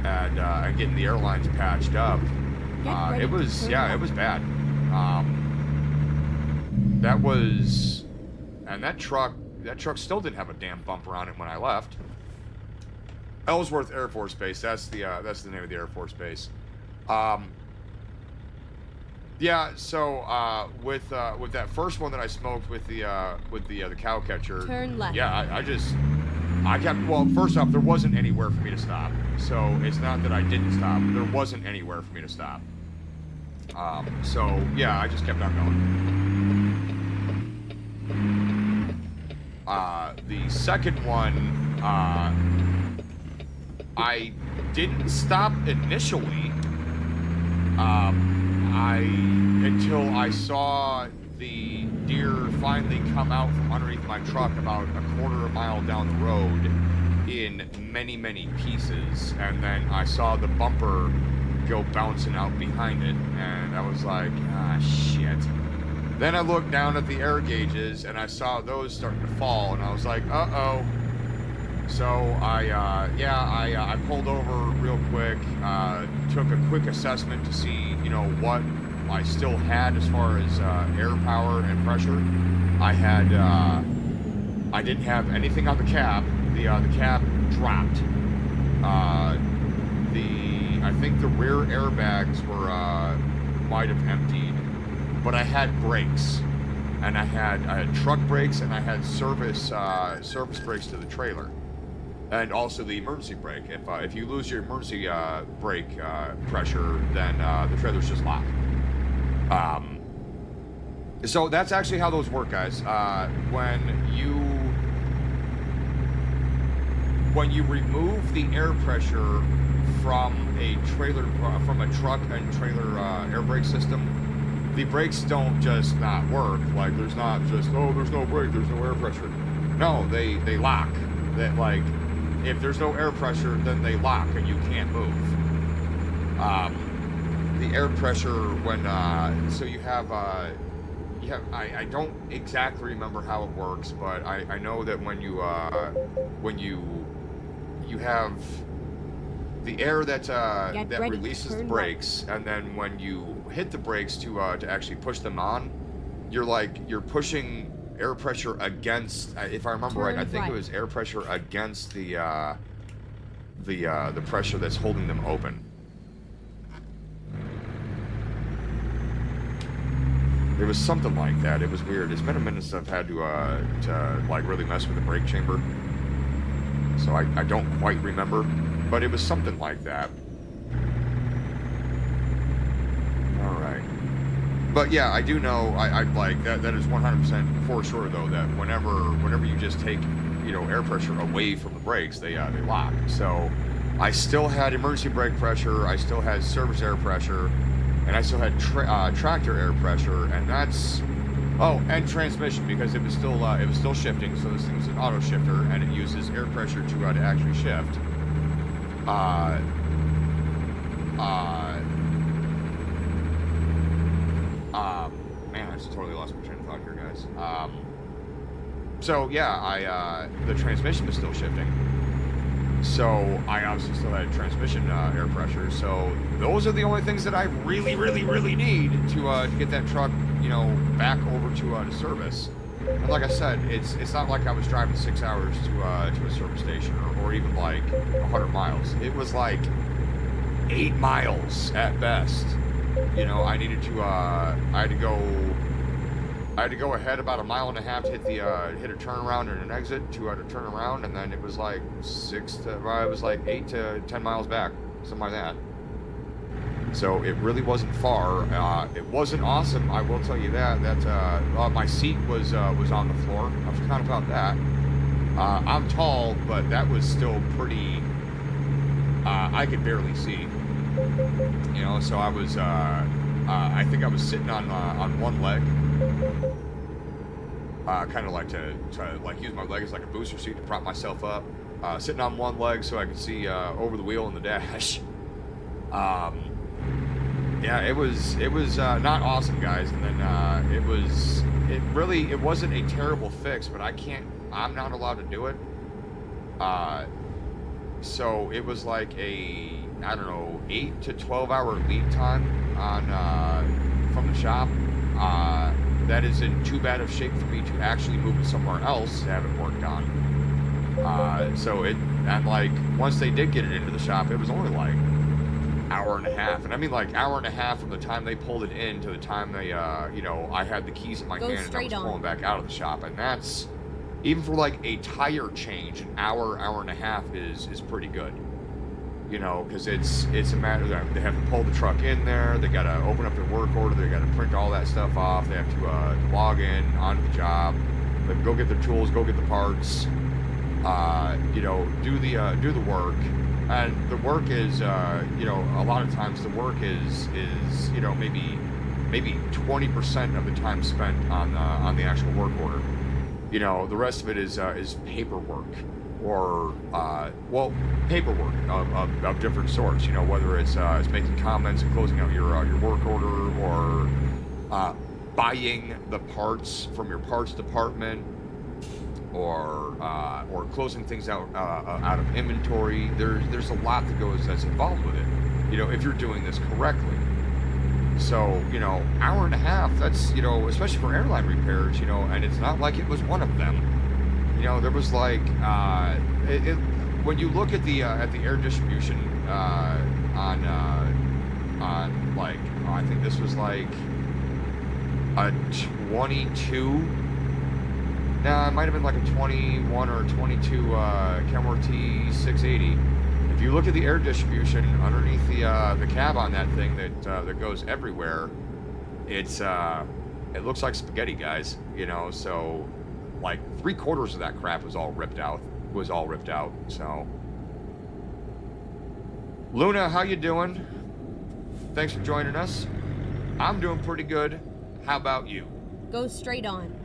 and getting the airlines patched up. It was bad. That truck still didn't have a damn bumper on it when I left. Ellsworth Air Force Base. That's the name of the Air Force Base. Yeah. So with that first one that I smoked with the cow catcher. Turn left. Yeah, I kept. Well, first off, there wasn't anywhere for me to stop. So it's not that I didn't stop. There wasn't anywhere for me to stop. So yeah, I just kept on going. The second one, I didn't stop initially. Until I saw the deer finally come out from underneath my truck about a quarter of a mile down the road in many, many pieces, and then I saw the bumper go bouncing out behind it, and I was like, ah, shit. Then I looked down at the air gauges, and I saw those starting to fall, and I was like, uh-oh. So I pulled over real quick, took a quick assessment to see, what I still had as far as air power and pressure. I didn't have anything on the cab. The cab dropped. I think the rear airbags might have emptied, but I had brakes, and I had truck brakes, and I had service brakes to the trailer. And also the emergency brake. If you lose your emergency brake pressure, then the trailer's just locked. So that's actually how those work, guys. When you remove the air pressure from a truck and trailer air brake system, the brakes don't just not work. Like there's not just there's no brake, there's no air pressure. No, they lock. That like. If there's no air pressure, then they lock and you can't move. The air pressure when so you have I don't exactly remember how it works, but I know that when you have the air that releases the brakes, and then when you hit the brakes to actually push them on, you're pushing air pressure against, if I remember right, I think it was air pressure against the pressure that's holding them open. It was something like that. It was weird. It's been a minute since I've had to like really mess with the brake chamber, so I don't quite remember, but it was something like that. All right. But yeah, I do know, I like, that is 100% for sure, though, that whenever you just take, air pressure away from the brakes, they lock. So I still had emergency brake pressure, I still had service air pressure, and I still had tractor air pressure, and that's Oh, and transmission, because it was still shifting. So this thing's an auto shifter, and it uses air pressure to actually shift. Man, I just totally lost my train of thought here, guys. So yeah, the transmission was still shifting. So I obviously still had transmission air pressure. So those are the only things that I really, really, really need to get that truck, you know, back over to service. And like I said, it's not like I was driving 6 hours to a service station or even like 100 miles. It was like 8 miles at best. You know, I needed to I had to go ahead about 1.5 miles to hit a turnaround and an exit to turn around, and then it was like 8 to 10 miles back, something like that. So it really wasn't far. It wasn't awesome, I will tell you that. My seat was on the floor. I was kind of about that. I'm tall, but that was still pretty. I could barely see. You know, so I was. I think I was sitting on one leg. Kind of like to like use my leg as like a booster seat to prop myself up. Sitting on one leg so I could see over the wheel and the dash. Yeah, it was not awesome, guys. And then it wasn't a terrible fix, but I'm not allowed to do it. So it was like a, I don't know, 8 to 12 hour lead time on from the shop. That is in too bad of shape for me to actually move it somewhere else to have it worked on. And like once they did get it into the shop, it was only like hour and a half, and I mean like hour and a half from the time they pulled it in to the time they I had the keys in my hand and I was pulling back out of the shop. And that's even for like a tire change, an hour and a half is pretty good, you know, because it's a matter that they have to pull the truck in there, they got to open up their work order, they got to print all that stuff off, they have to log in onto the job, they go get their tools, go get the parts, do the work. And the work is, a lot of times the work is maybe 20% of the time spent on the actual work order. You know, the rest of it is paperwork or paperwork of different sorts. You know, whether it's making comments and closing out your work order, or buying the parts from your parts department, or closing things out of inventory. There's a lot that's involved with it, you know, if you're doing this correctly. So, you know, hour and a half, that's, you know, especially for airline repairs, you know, and it's not like it was one of them. You know, there was like when you look at the air distribution on like, I think this was like a 22. Nah, it might have been like a 21 or a 22 Kenworth T680. If you look at the air distribution underneath the cab on that thing that goes everywhere, it looks like spaghetti, guys. You know, so like 3/4 of that crap was all ripped out. So, Luna, how you doing? Thanks for joining us. I'm doing pretty good. How about you? Go straight on.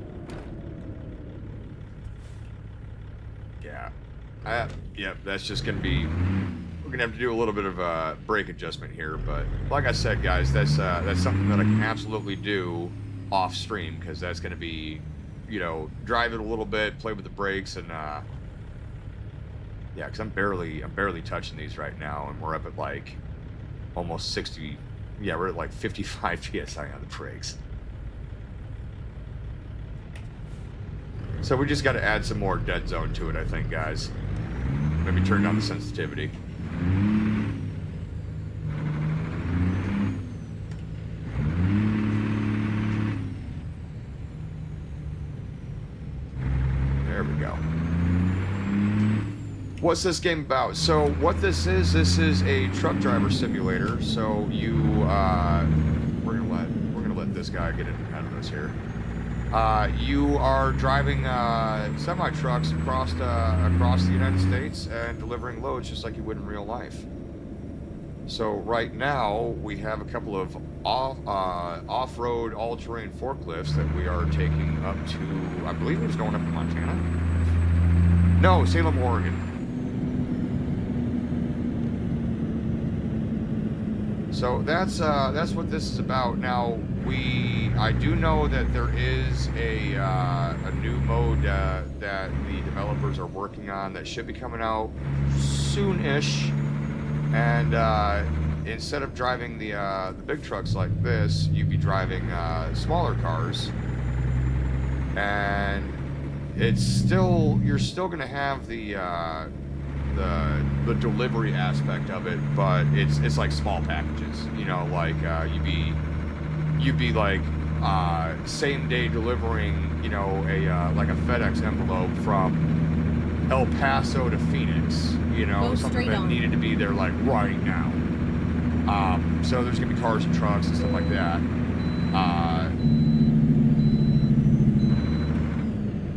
Yeah, that's just gonna be, we're gonna have to do a little bit of a brake adjustment here, but like I said, guys, that's something that I can absolutely do off stream, because that's gonna be, you know, drive it a little bit, play with the brakes, and yeah, because I'm barely touching these right now, and we're up at like almost 60. Yeah, we're at like 55 psi on the brakes. So we just got to add some more dead zone to it, I think, guys. Maybe turn down the sensitivity. There we go. What's this game about? So what this is a truck driver simulator. So you, we're gonna let this guy get in ahead of us here. You are driving semi-trucks across the United States and delivering loads just like you would in real life. So right now we have a couple of off-road all-terrain forklifts that we are taking up to, I believe it was going up to Montana. No, Salem, Oregon. So that's what this is about. Now I do know that there is a new mode that the developers are working on that should be coming out soon-ish. And instead of driving the big trucks like this, you'd be driving smaller cars, and you're still gonna have the delivery aspect of it, but it's like small packages, you know, like you'd be like same day delivering, you know, like a FedEx envelope from El Paso to Phoenix, you know, Go something straight that on. needed to be there like right now. So there's gonna be cars and trucks and stuff like that.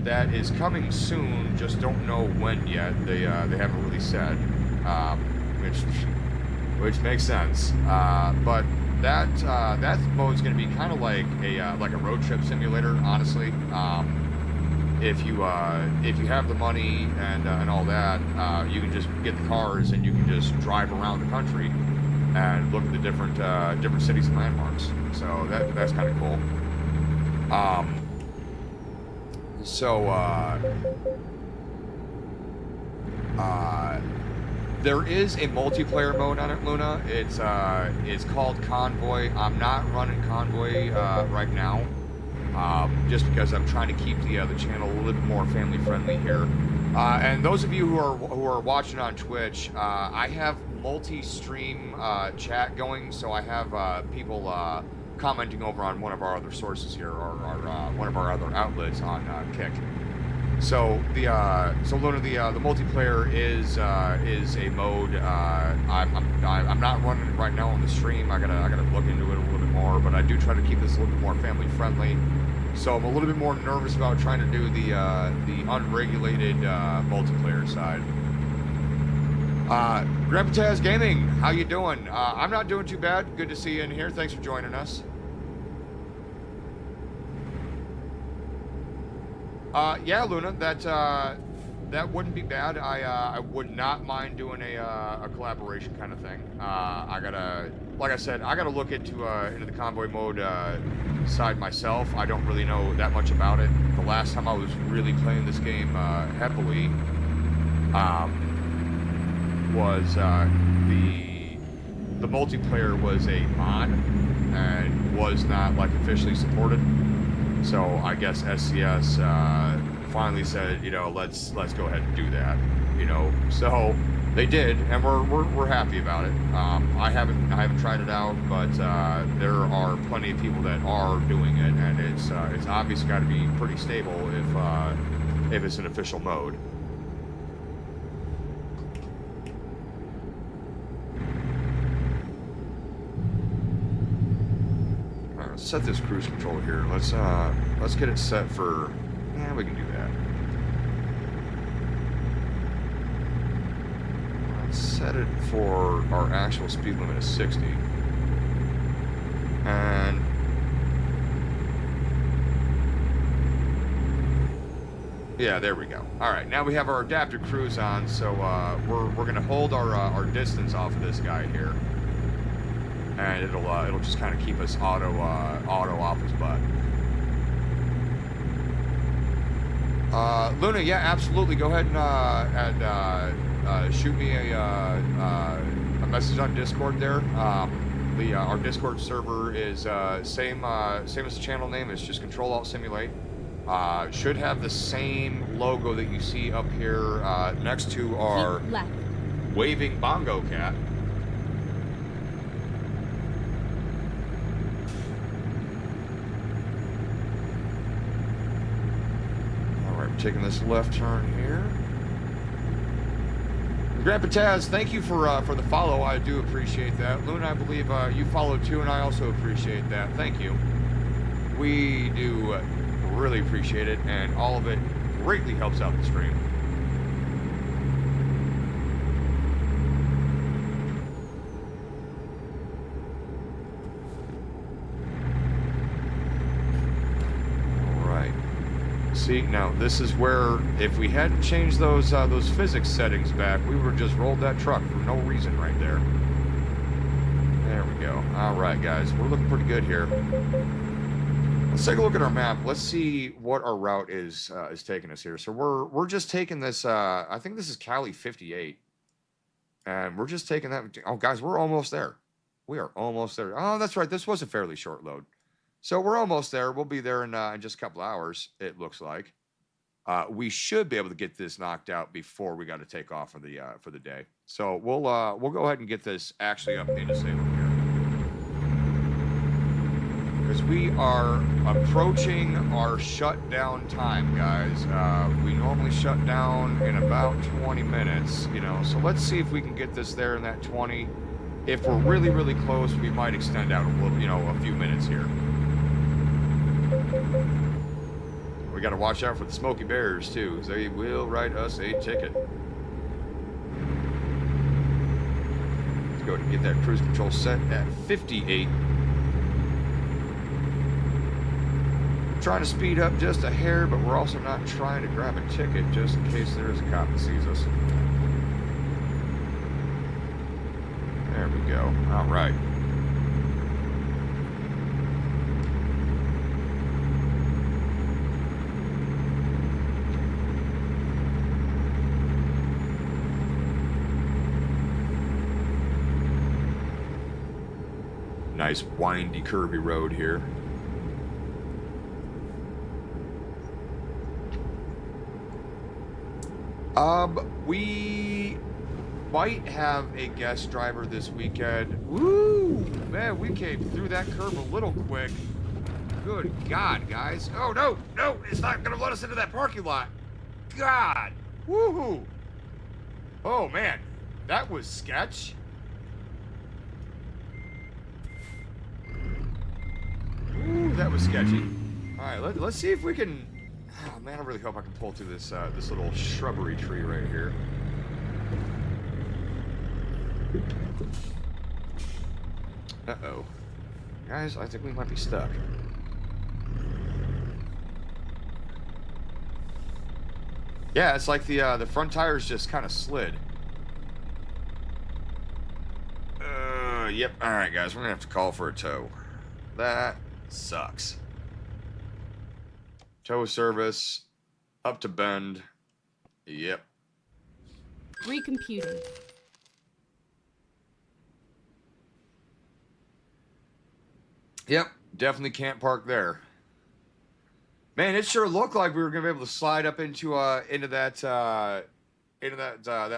That is coming soon. Just don't know when yet. They haven't really said, which makes sense. But that mode's gonna be kind of like a road trip simulator, honestly. If you have the money and all that, you can just get the cars and you can just drive around the country and look at the different cities and landmarks. So that's kind of cool. There is a multiplayer mode on it, Luna. It's called Convoy. I'm not running Convoy right now. Just because I'm trying to keep the channel a little bit more family friendly here. And those of you who are watching on Twitch, I have multi-stream chat going, so I have people commenting over on one of our other sources here, or one of our other outlets on Kick. So so Luna, the multiplayer is a mode. I'm not running it right now on the stream. I gotta look into it a little bit more, but I do try to keep this a little bit more family friendly. So I'm a little bit more nervous about trying to do the unregulated multiplayer side. Grandpa Taz Gaming, how you doing? I'm not doing too bad. Good to see you in here. Thanks for joining us. Yeah, Luna, that wouldn't be bad. I would not mind doing a collaboration kind of thing. Like I said, I gotta look into the convoy mode side myself. I don't really know that much about it. The last time I was really playing this game heavily was the multiplayer was a mod and was not like officially supported. So I guess SCS finally said, you know, let's go ahead and do that, you know. So they did, and we're happy about it. I haven't tried it out, but there are plenty of people that are doing it, and it's obviously got to be pretty stable if it's an official mode. Set this cruise control here. Let's get it set for. Yeah, we can do that. Let's set it for our actual speed limit of 60. And yeah, there we go. All right, now we have our adaptive cruise on, so we're gonna hold our distance off of this guy here. And it'll just kind of keep us auto off his butt. Luna, yeah, absolutely. Go ahead and shoot me a message on Discord there. Our Discord server is same as the channel name. It's just Control Alt Simulate. Should have the same logo that you see up here next to our Keep left. waving bongo cat. Taking this left turn here. Grandpa Taz, thank you for the follow. I do appreciate that. Luna, I believe you followed too, and I also appreciate that. Thank you. We do really appreciate it, and all of it greatly helps out the stream. See, now this is where if we hadn't changed those physics settings back, we would have just rolled that truck for no reason right there. There we go. All right, guys, we're looking pretty good here. Let's take a look at our map. Let's see what our route is taking us here. So we're just taking this. I think this is Cali 58, and we're just taking that. Oh, guys, we're almost there. We are almost there. Oh, that's right. This was a fairly short load. So we're almost there. We'll be there in just a couple hours, it looks like. We should be able to get this knocked out before we got to take off for the day. So we'll go ahead and get this actually up into Salem here. Because we are approaching our shutdown time, guys. We normally shut down in about 20 minutes, you know. So let's see if we can get this there in that 20. If we're really, really close, we might extend out a little, you know, a few minutes here. We got to watch out for the Smoky Bears, too, because they will write us a ticket. Let's go ahead and get that cruise control set at 58. Trying to speed up just a hair, but we're also not trying to grab a ticket just in case there is a cop that sees us. There we go. All right. Nice windy, curvy road here. We might have a guest driver this weekend. Woo! Man, we came through that curve a little quick. Good God, guys. Oh, no, no, it's not going to let us into that parking lot. God. Woohoo. Oh, man, that was sketch. Ooh, that was sketchy. All right, let's see if we can... Oh, man, I really hope I can pull through this this little shrubbery tree right here. Uh-oh. Guys, I think we might be stuck. Yeah, it's like the front tires just kind of slid. Yep. All right, guys, we're going to have to call for a tow. That sucks. Tow service, up to Bend. Yep. Recomputing. Yep, definitely can't park there. Man, it sure looked like we were gonna be able to slide up into that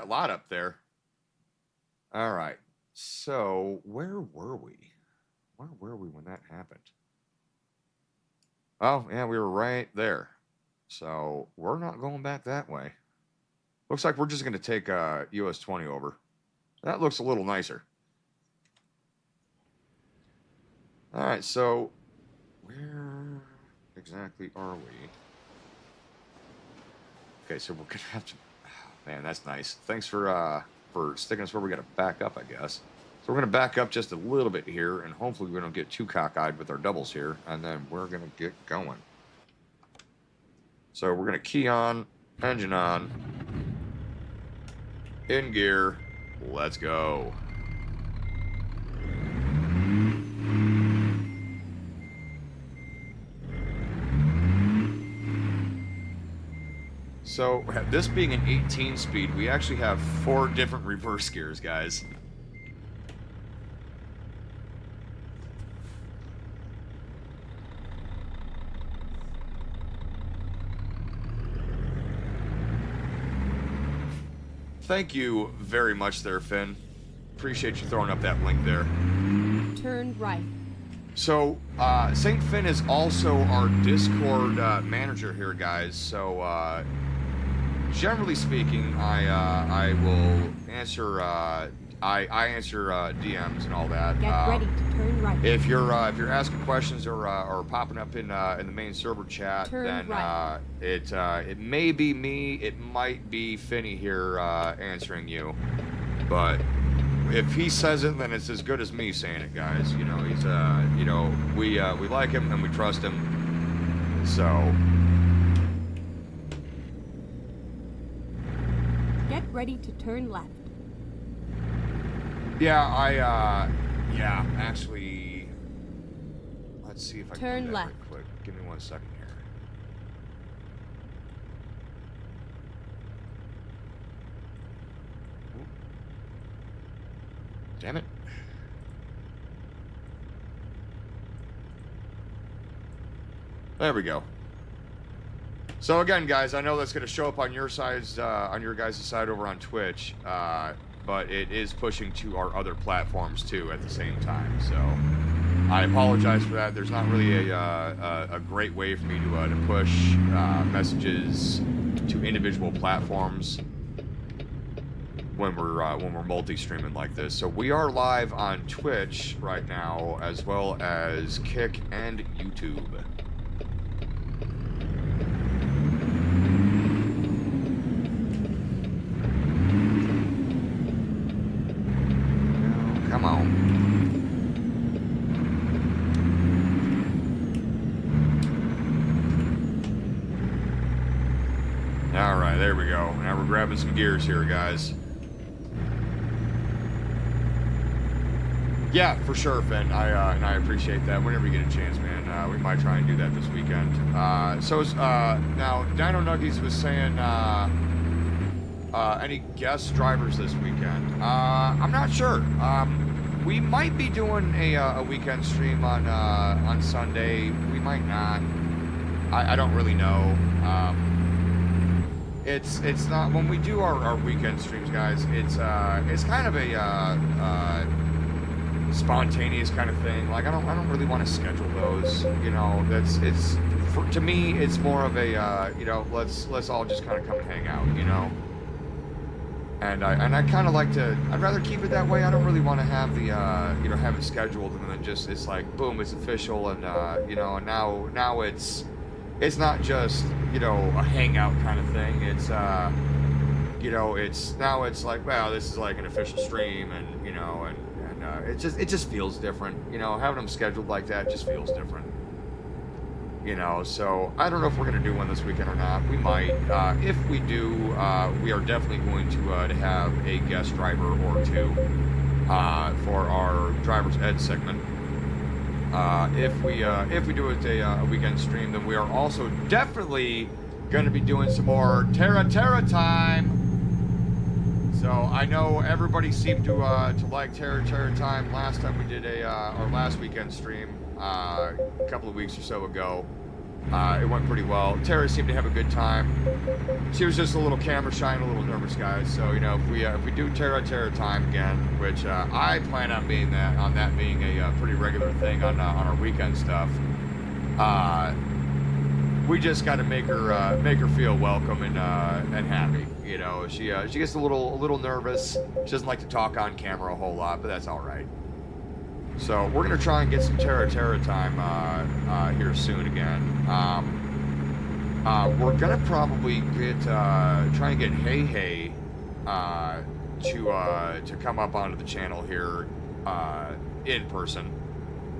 lot up there. All right. So where were we? Where were we when that happened? Oh, yeah, we were right there. So we're not going back that way. Looks like we're just going to take US 20 over. That looks a little nicer. All right, so where exactly are we? Okay, so we're going to have to... Oh, man, that's nice. Thanks for sticking us where we got to back up, I guess. So we're going to back up just a little bit here, and hopefully we don't get too cockeyed with our doubles here, and then we're going to get going. So we're going to key on, engine on, in gear, let's go. So this being an 18 speed, we actually have 4 different reverse gears, guys. Thank you very much there, Finn. Appreciate you throwing up that link there. Turn right. So, St. Finn is also our Discord manager here, guys. So, generally speaking, I will answer. I answer DMs and all that. Get ready to turn right. If you're asking questions or popping up in the main server chat, Turn then right. It may be me. It might be Finny here answering you, but if he says it, then it's as good as me saying it, guys. You know, he's we like him and we trust him. So Ready to turn left. Yeah, yeah, actually, let's see if I can Turn do that left. right quick. Give me 1 second here. Oop. Damn it. There we go. So again, guys, I know that's going to show up on your sides, on your guys' side over on Twitch, but it is pushing to our other platforms too at the same time. So I apologize for that. There's not really a great way for me to push messages to individual platforms when we're multi-streaming like this. So we are live on Twitch right now, as well as Kick and YouTube. Come on. All right, there we go. Now we're grabbing some gears here, guys. Yeah, for sure, Finn. And I appreciate that. Whenever you get a chance, man, we might try and do that this weekend. Now Dino Nuggies was saying any guest drivers this weekend. I'm not sure. We might be doing a weekend stream on Sunday. We might not. I don't really know. It's not, when we do our weekend streams, guys. It's kind of a spontaneous kind of thing. Like I don't really want to schedule those. You know, to me it's more of a you know, let's all just kind of come and hang out. You know. And I kind of like to, I'd rather keep it that way. I don't really want to have the, you know, have it scheduled and then just, it's like, boom, it's official. And, you know, and now it's not just, you know, a hangout kind of thing. It's, you know, now it's like, well, this is like an official stream and, you know, and it just feels different. You know, having them scheduled like that just feels different. You know, so I don't know if we're going to do one this weekend or not. We might. If we do, we are definitely going to have a guest driver or two for our driver's ed segment. If we do it a weekend stream, then we are also definitely going to be doing some more Terra time. So I know everybody seemed to like Terra time last time we did our last weekend stream. A couple of weeks or so ago. It went pretty well. Tara seemed to have a good time. She was just a little camera shy and a little nervous, guys. So, you know, if we do Terra time again, which I plan on being a pretty regular thing on our weekend stuff, we just got to make her feel welcome and happy. You know, she gets a little nervous. She doesn't like to talk on camera a whole lot, but that's all right. So we're gonna try and get some Terra time here soon again. We're gonna probably try and get Hey to come up onto the channel here in person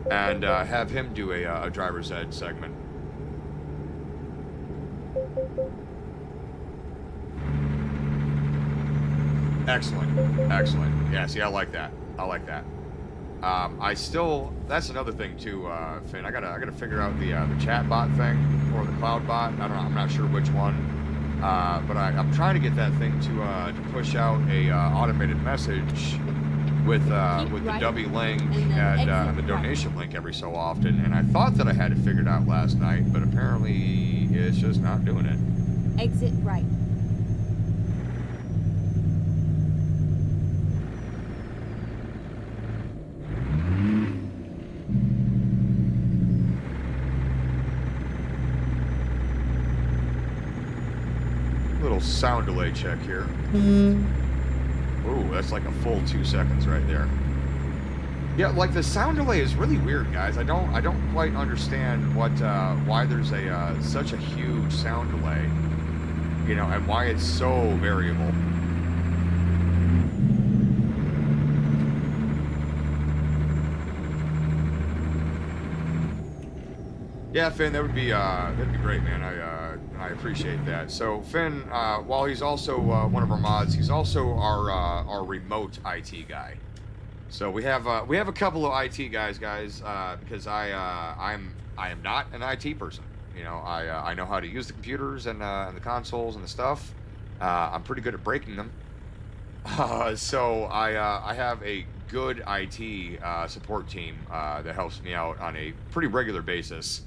and have him do a driver's ed segment. Excellent. Yeah, see, I like that. That's another thing too, Finn. I gotta figure out the chat bot thing or the cloud bot. I don't know. I'm not sure which one. But I'm trying to get that thing to push out a automated message with the W link and the donation link every so often. And I thought that I had it figured out last night, but apparently it's just not doing it. Exit right. Little sound delay check here. Ooh, that's like a full 2 seconds right there. Yeah, like the sound delay is really weird, guys. I don't quite understand why there's such a huge sound delay, you know, and why it's so variable. Yeah, Finn, that'd be great, man. I appreciate that. So Finn, while he's also one of our mods, he's also our remote IT guy. So we have a couple of IT guys, because I am not an IT person. You know, I know how to use the computers and the consoles and the stuff. I'm pretty good at breaking them. So I have a good IT support team that helps me out on a pretty regular basis,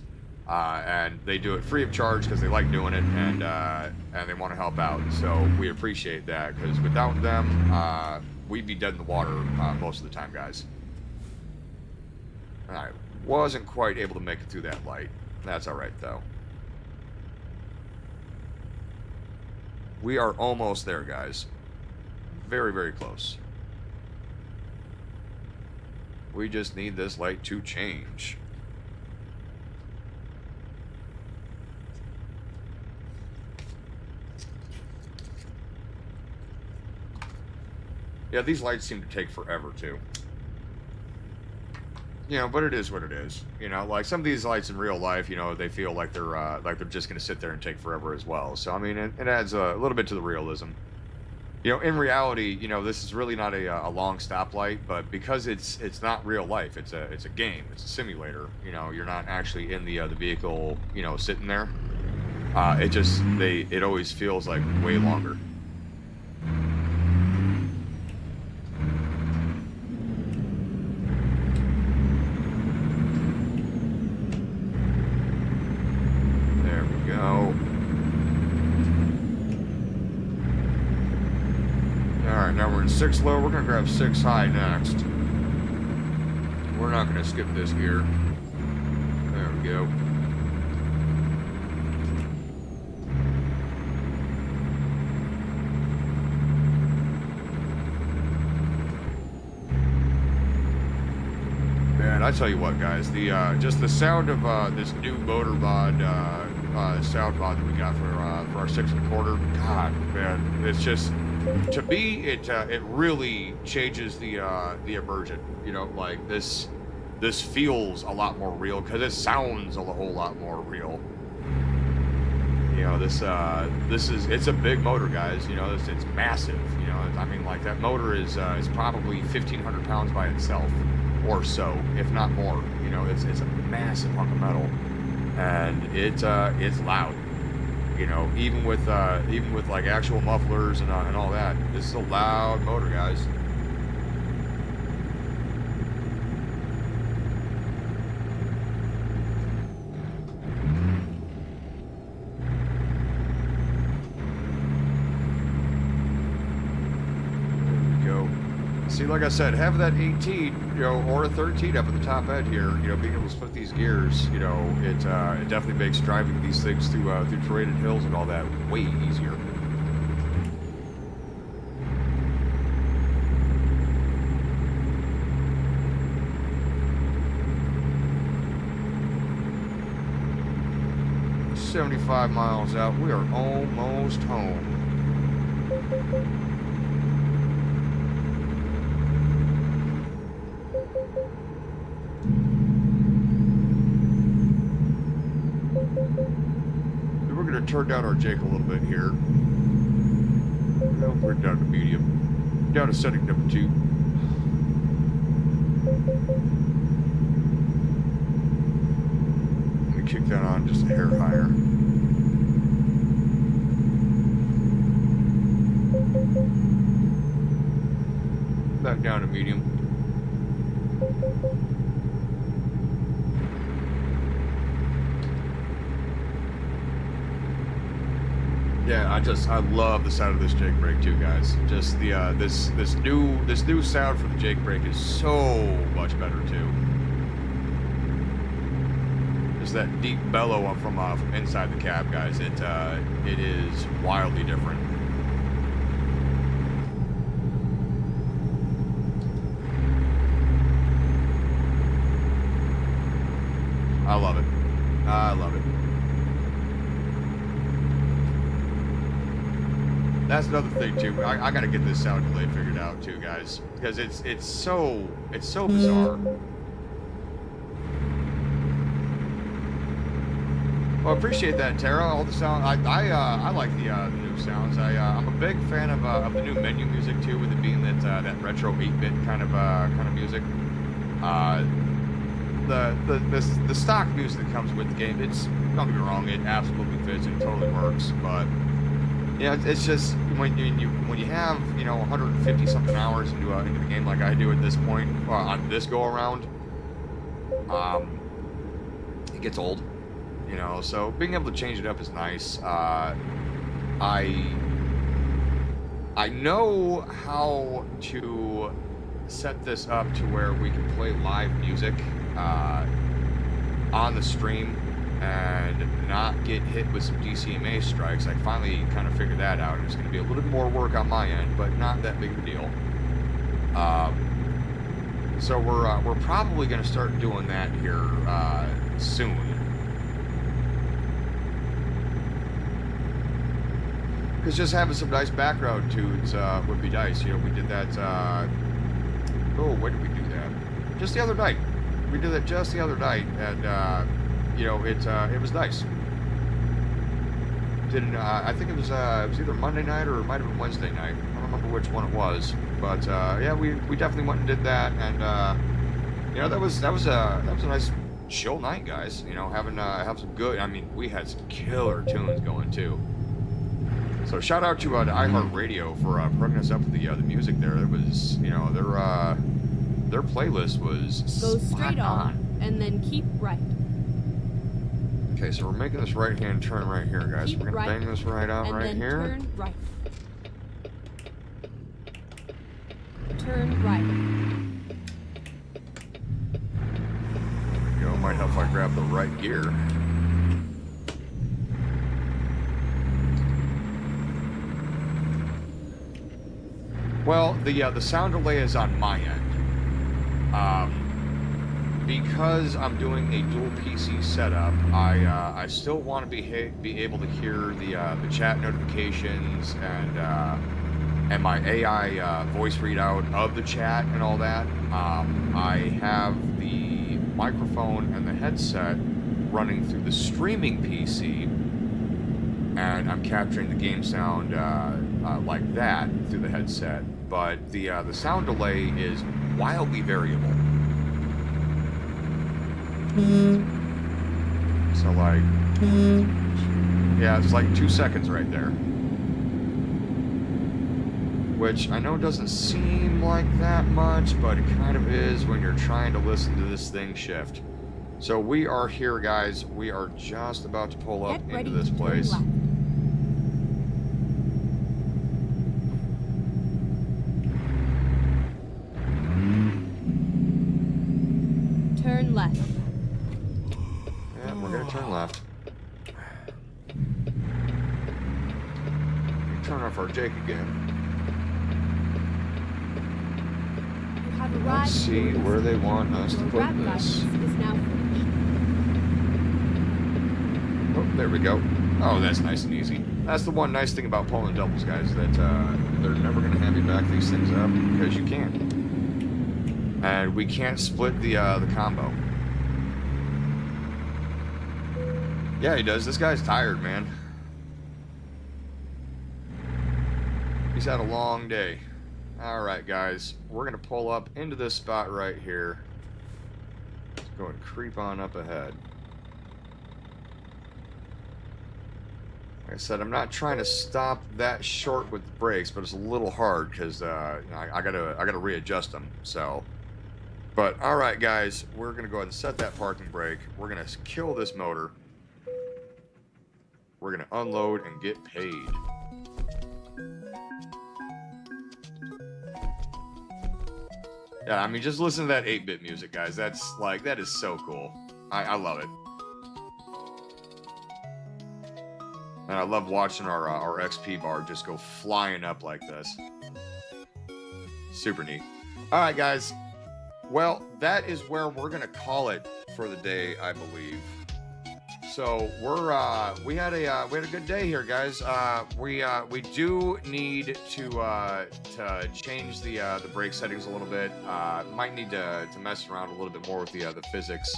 and they do it free of charge because they like doing it, and they want to help out. So we appreciate that, because without them, we'd be dead in the water most of the time, guys. I wasn't quite able to make it through that light. That's all right, though. We are almost there, guys. Very, very close. We just need this light to change. Yeah, these lights seem to take forever, too. You know, but it is what it is. You know, like some of these lights in real life, you know, they feel like they're just going to sit there and take forever as well. So, I mean, it adds a little bit to the realism. You know, in reality, you know, this is really not a long stoplight, but because it's not real life, it's a game, it's a simulator. You know, you're not actually in the vehicle, you know, sitting there. It always feels like way longer. There we go. Alright, now we're in 6 low. We're going to grab 6 high next. We're not going to skip this gear. There we go. Man, I tell you what, guys, just the sound of this new motor mod, sound mod that we got for our 6 1/4. God, man, it's just, to me, it really changes the immersion. You know, like this feels a lot more real because it sounds a whole lot more real. You know, it's a big motor, guys. You know, it's massive. You know, I mean, like that motor is probably 1,500 pounds by itself, or so, if not more. You know, it's a massive hunk of metal, and it's loud. You know, even with like actual mufflers and all that, this is a loud motor, guys. See, like I said, having that 18, you know, or a 13 up at the top end here, you know, being able to split these gears, you know, it definitely makes driving these things through terrain and hills and all that way easier. "75 miles out, we are almost home." Turn down our Jake a little bit here. We're down to medium. Down to setting number 2. Let me kick that on just a hair higher. Back down to medium. Yeah, I love the sound of this Jake brake too, guys. Just the this new sound for the Jake brake is so much better too. Just that deep bellow up from inside the cab, guys. It is wildly different. I love it. I love it. That's another thing too. I gotta get this sound delay figured out too, guys, because it's so bizarre. Well, appreciate that, Tara. All the sound, I like the new sounds. I'm a big fan of the new menu music too, with it being that retro 8-bit kind of music. The stock music that comes with the game, don't get me wrong, it absolutely fits, it totally works. But yeah, it's just when you have 150 something hours into the game like I do at this point on this go around, it gets old. So being able to change it up is nice. I know how to set this up to where we can play live music on the stream and not get hit with some DCMA strikes. I finally kind of figured that out. It's going to be a little bit more work on my end, but not that big of a deal. So we're probably going to start doing that here soon. Because just having some nice background tunes would be nice. We did that. When did we do that? Just the other night. We did that just the other night, and it was nice. I think it was either Monday night or it might have been Wednesday night. I don't remember which one it was, but yeah, we definitely went and did that, and that was a nice chill night, guys. Have some good. I mean, we had some killer tunes going too. So shout out to iHeartRadio for bringing us up to the music there. It was, their playlist was Go straight on and then keep right. Okay, so we're making this right-hand turn right here, guys. Keep We're gonna right, bang this right out and right then here. Turn right. Turn right. There we go. Might help if I grab the right gear. Well, the sound delay is on my end. Because I'm doing a dual PC setup, I still want to be able to hear the chat notifications and my AI voice readout of the chat and all that. I have the microphone and the headset running through the streaming PC, and I'm capturing the game sound like that through the headset. But the sound delay is wildly variable. So yeah, it's like 2 seconds right there. Which I know doesn't seem like that much, but it kind of is when you're trying to listen to this thing shift. So we are here, guys. We are just about to pull up into this place. Turn left. Yeah, we're gonna turn left. Turn off our Jake again. You have arrived. Let's see where they want us to Your put rap this. license is now finished. Oh, there we go. Oh, that's nice and easy. That's the one nice thing about pulling doubles, guys, that they're never going to have you back these things up because you can't. And we can't split the combo. Yeah, he does. This guy's tired, man. He's had a long day. All right, guys. We're going to pull up into this spot right here. Let's go and creep on up ahead. Like I said, I'm not trying to stop that short with the brakes, but it's a little hard because I gotta readjust them. So, but all right, guys, we're gonna go ahead and set that parking brake. We're gonna kill this motor. We're gonna unload and get paid. Yeah, I mean, just listen to that 8-bit music, guys. That is so cool. I love it. And I love watching our XP bar just go flying up like this. Super neat. All right, guys. Well, that is where we're gonna call it for the day, I believe. So we had a good day here, guys. We do need to change the brake settings a little bit. Might need to mess around a little bit more with the physics.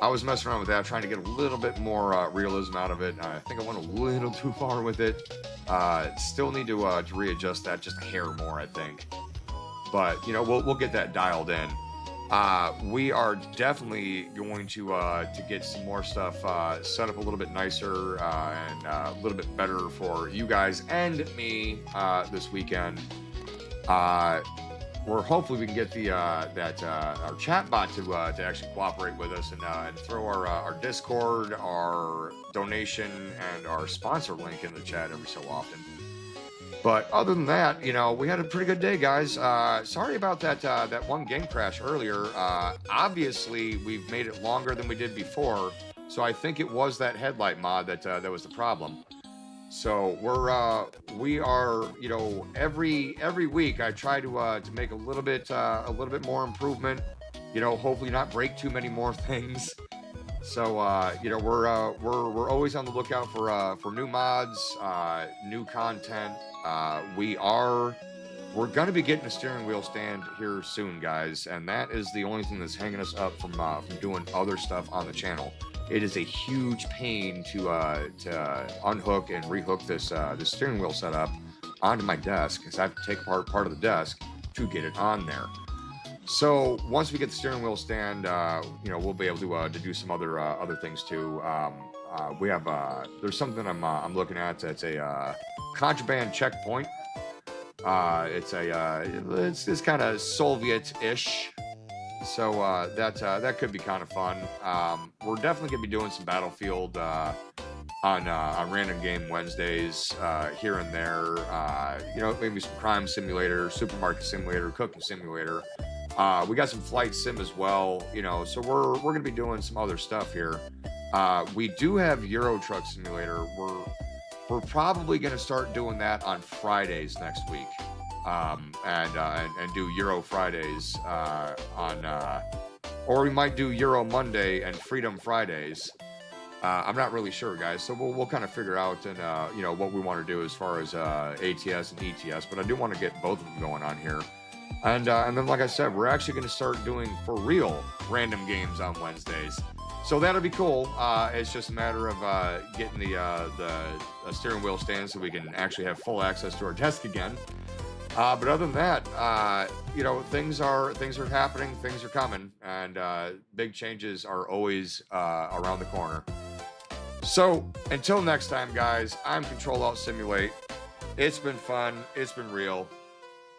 I was messing around with that, trying to get a little bit more realism out of it. I think I went a little too far with it. Still need to readjust that just a hair more, I think. But you know, we'll get that dialed in. We are definitely going to get some more stuff set up a little bit nicer and a little bit better for you guys and me this weekend. We're hopefully we can get the our chat bot to actually cooperate with us and throw our Discord, our donation, and our sponsor link in the chat every so often. But other than that, you know, we had a pretty good day, guys. Sorry about that one game crash earlier. Obviously, we've made it longer than we did before, so I think it was that headlight mod that was the problem. So we are, you know, every week I try to make a little bit more improvement. You know, hopefully not break too many more things. So you know, we're always on the lookout for new mods, new content. We're gonna be getting a steering wheel stand here soon, guys, and that is the only thing that's hanging us up from doing other stuff on the channel. It is a huge pain to unhook and rehook this steering wheel setup onto my desk, because I have to take apart part of the desk to get it on there. So once we get the steering wheel stand, you know, we'll be able to do some other things too. We have there's something I'm looking at. It's a contraband checkpoint. It's kind of Soviet-ish. So that could be kind of fun. We're definitely gonna be doing some Battlefield on Random Game Wednesdays here and there. You know, maybe some Crime Simulator, Supermarket Simulator, Cooking Simulator. We got some Flight Sim as well. You know, so we're gonna be doing some other stuff here. We do have Euro Truck Simulator. We're probably gonna start doing that on Fridays next week. And do Euro Fridays or we might do Euro Monday and Freedom Fridays. I'm not really sure, guys. So we'll kind of figure out and you know, what we want to do as far as ATS and ETS. But I do want to get both of them going on here. And then, like I said, we're actually going to start doing for real random games on Wednesdays. So that'll be cool. It's just a matter of getting the steering wheel stand so we can actually have full access to our desk again. But other than that, you know, things are happening, things are coming, and big changes are always around the corner. So until next time, guys, I'm Control Alt Simulate. It's been fun. It's been real.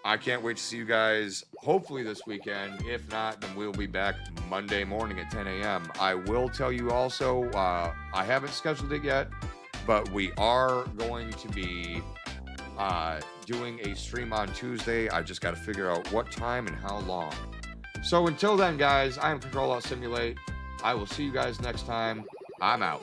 I can't wait to see you guys hopefully this weekend. If not, then we'll be back Monday morning at 10 a.m. I will tell you also, I haven't scheduled it yet, but we are going to be doing a stream on Tuesday. I just got to figure out what time and how long. So until then, guys, I am Control Alt Simulate. I will see you guys next time. I'm out.